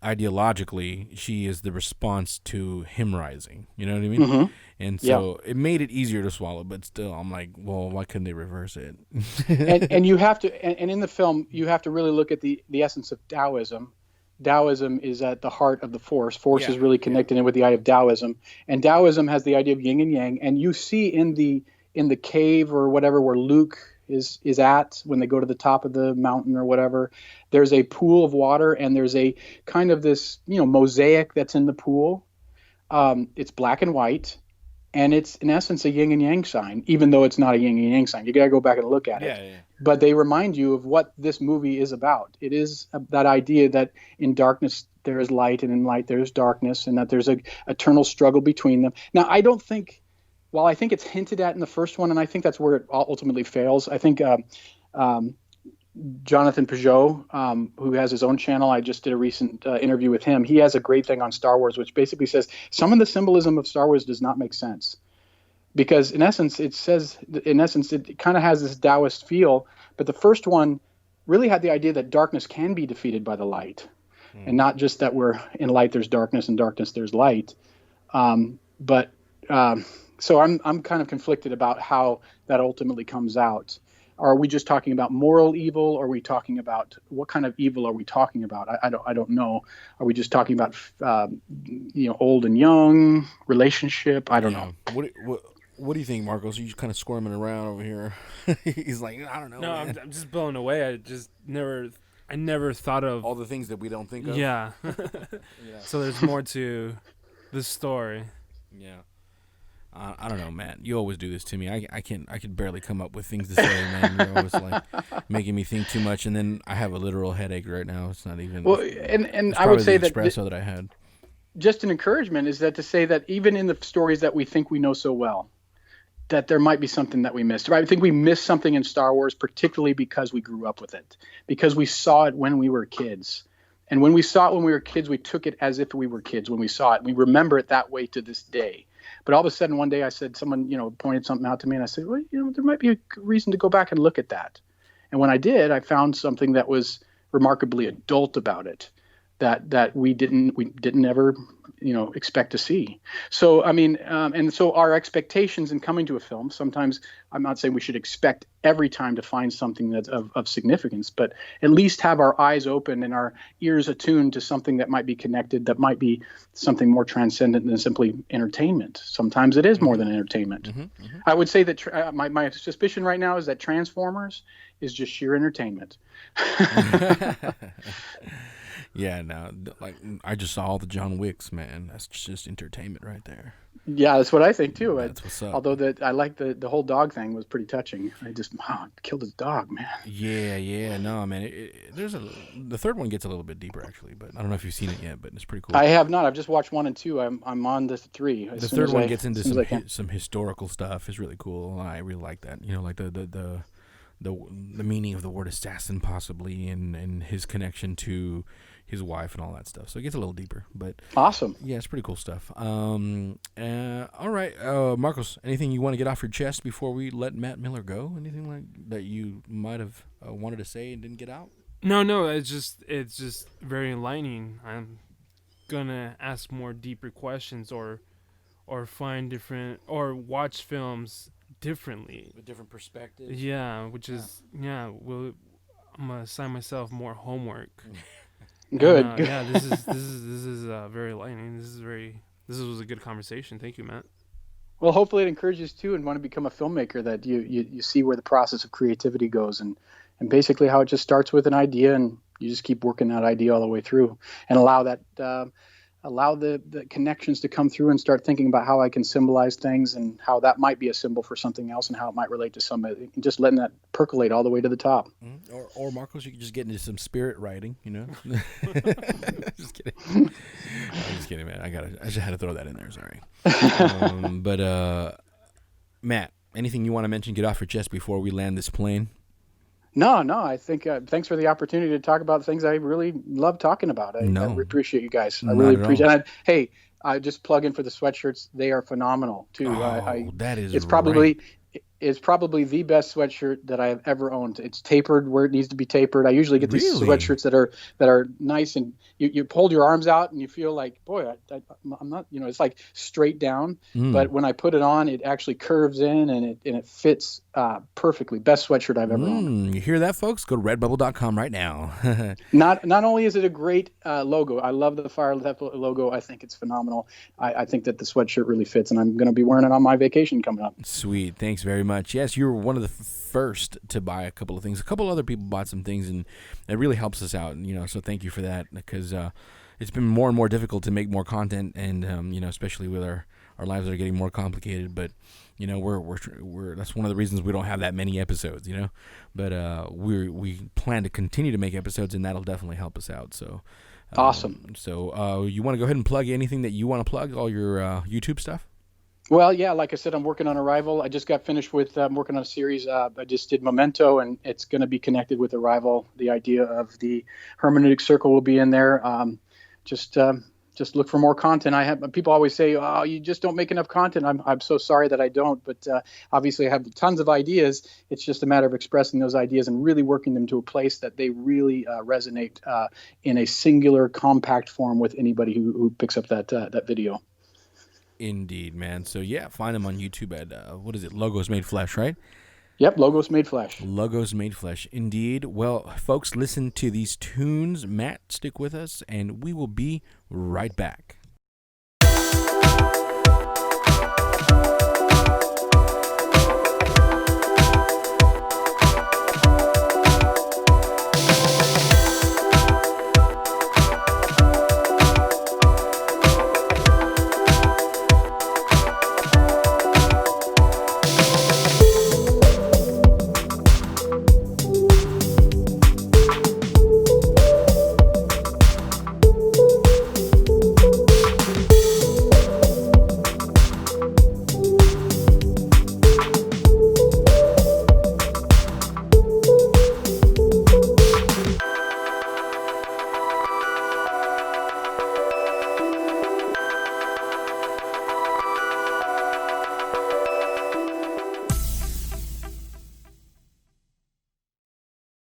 ideologically she is the response to him rising, you know what I mean? Mm-hmm. And so it made it easier to swallow, but still I'm like, well, why couldn't they reverse it? and you have to, and in the film you have to really look at the essence of Taoism. Taoism is at the heart of the Force. Force is really connected in with the idea of Taoism, and Taoism has the idea of yin and yang. And you see in the cave or whatever where Luke is at when they go to the top of the mountain or whatever, there's a pool of water and there's a kind of this mosaic that's in the pool. It's black and white, and it's in essence a yin and yang sign, even though it's not a yin and yang sign. You got to go back and look at it. But they remind you of what this movie is about. It is that idea that in darkness there is light, and in light there is darkness, and that there's a eternal struggle between them. Now, I don't think, while I think it's hinted at in the first one, and I think that's where it ultimately fails, I think Jonathan Peugeot, who has his own channel, I just did a recent interview with him. He has a great thing on Star Wars, which basically says some of the symbolism of Star Wars does not make sense. Because in essence, it kind of has this Taoist feel, but the first one really had the idea that darkness can be defeated by the light, and not just that we're in light there's darkness, and darkness there's light. So I'm kind of conflicted about how that ultimately comes out. Are we just talking about moral evil? Or are we talking about what kind of evil are we talking about? I don't know. Are we just talking about old and young relationship? I don't know. What do you think, Marcos? You're kind of squirming around over here. He's like, I don't know. No, man. I'm just blown away. I never thought of All the things that we don't think of. Yeah. Yeah. So there's more to the story. Yeah. I don't know, Matt. You always do this to me. I can barely come up with things to say, man. You're always like making me think too much, and then I have a literal headache right now. It's not even. Well, and it's I would say the that espresso that I had. just an encouragement is that to say that even in the stories that we think we know so well, that there might be something that we missed. Right? I think we missed something in Star Wars, particularly because we grew up with it, because we saw it when we were kids. And when we saw it when we were kids, we took it as if we were kids when we saw it. We remember it that way to this day. But all of a sudden, one day I said, someone, pointed something out to me, and I said, well, there might be a reason to go back and look at that. And when I did, I found something that was remarkably adult about it, that we didn't ever expect to see. So I mean, and so our expectations in coming to a film, sometimes I'm not saying we should expect every time to find something that's of significance, but at least have our eyes open and our ears attuned to something that might be connected, that might be something more transcendent than simply entertainment. Sometimes it is more than entertainment. Mm-hmm, mm-hmm. I would say that my suspicion right now is that Transformers is just sheer entertainment. Yeah, no, like I just saw all the John Wicks, man. That's just entertainment right there. Yeah, that's what I think too. That's what's up. Although I like the whole dog thing was pretty touching. I just killed his dog, man. Yeah, no, man. The third one gets a little bit deeper actually, but I don't know if you've seen it yet, but it's pretty cool. I have not. I've just watched 1 and 2. I'm on the 3. The third one gets into some historical stuff. It's really cool. I really like that. Like the meaning of the word assassin possibly, and his connection to his wife and all that stuff. So it gets a little deeper, but awesome. Yeah, it's pretty cool stuff. All right, Marcos, anything you want to get off your chest before we let Matt Miller go? Anything like that you might have wanted to say and didn't get out? No, it's just very enlightening. I'm gonna ask more deeper questions or find different or watch films differently with different perspectives. Yeah, which is I'm gonna assign myself more homework. Good. Yeah, this is very enlightening. This was a good conversation. Thank you, Matt. Well, hopefully it encourages too, and want to become a filmmaker, that you see where the process of creativity goes, and basically how it just starts with an idea, and you just keep working that idea all the way through, and allow the connections to come through, and start thinking about how I can symbolize things and how that might be a symbol for something else and how it might relate to somebody, and just letting that percolate all the way to the top. Mm-hmm. Or Marcos, you could just get into some spirit writing, Just kidding. I'm just kidding, man. I just had to throw that in there. Sorry. But Matt, anything you want to mention, get off your chest before we land this plane? No, I think thanks for the opportunity to talk about things I really love talking about. I really appreciate you guys. I really appreciate it. Hey, I just plug in for the sweatshirts. They are phenomenal too. That is It's probably the best sweatshirt that I have ever owned. It's tapered where it needs to be tapered. I usually get these sweatshirts that are nice, and you hold your arms out and you feel like, boy, I'm not, it's like straight down. But when I put it on, it actually curves in and it fits perfectly. Best sweatshirt I've ever owned. You hear that, folks? Go to redbubble.com right now. Not only is it a great logo, I love the Fire Left logo. I think it's phenomenal. I think that the sweatshirt really fits, and I'm going to be wearing it on my vacation coming up. Sweet. Thanks very much. Yes, you were one of the first to buy a couple of things. A couple other people bought some things, and it really helps us out. So thank you for that, because it's been more and more difficult to make more content, and especially with our lives that are getting more complicated. But we're that's one of the reasons we don't have that many episodes. But we plan to continue to make episodes, and that'll definitely help us out. So awesome. So you want to go ahead and plug anything that you want to plug? All your YouTube stuff. Well, yeah, like I said, I'm working on Arrival. I just got finished with working on a series. I just did Memento, and it's going to be connected with Arrival. The idea of the hermeneutic circle will be in there. Just look for more content. People always say, "Oh, you just don't make enough content." I'm so sorry that I don't, but obviously I have tons of ideas. It's just a matter of expressing those ideas and really working them to a place that they really resonate in a singular, compact form with anybody who picks up that video. Indeed, man. So yeah, find them on YouTube at what is it? Logos Made Flesh, right? Yep, Logos Made Flesh. Logos Made Flesh. Indeed. Well, folks, listen to these tunes. Matt, stick with us, and we will be right back.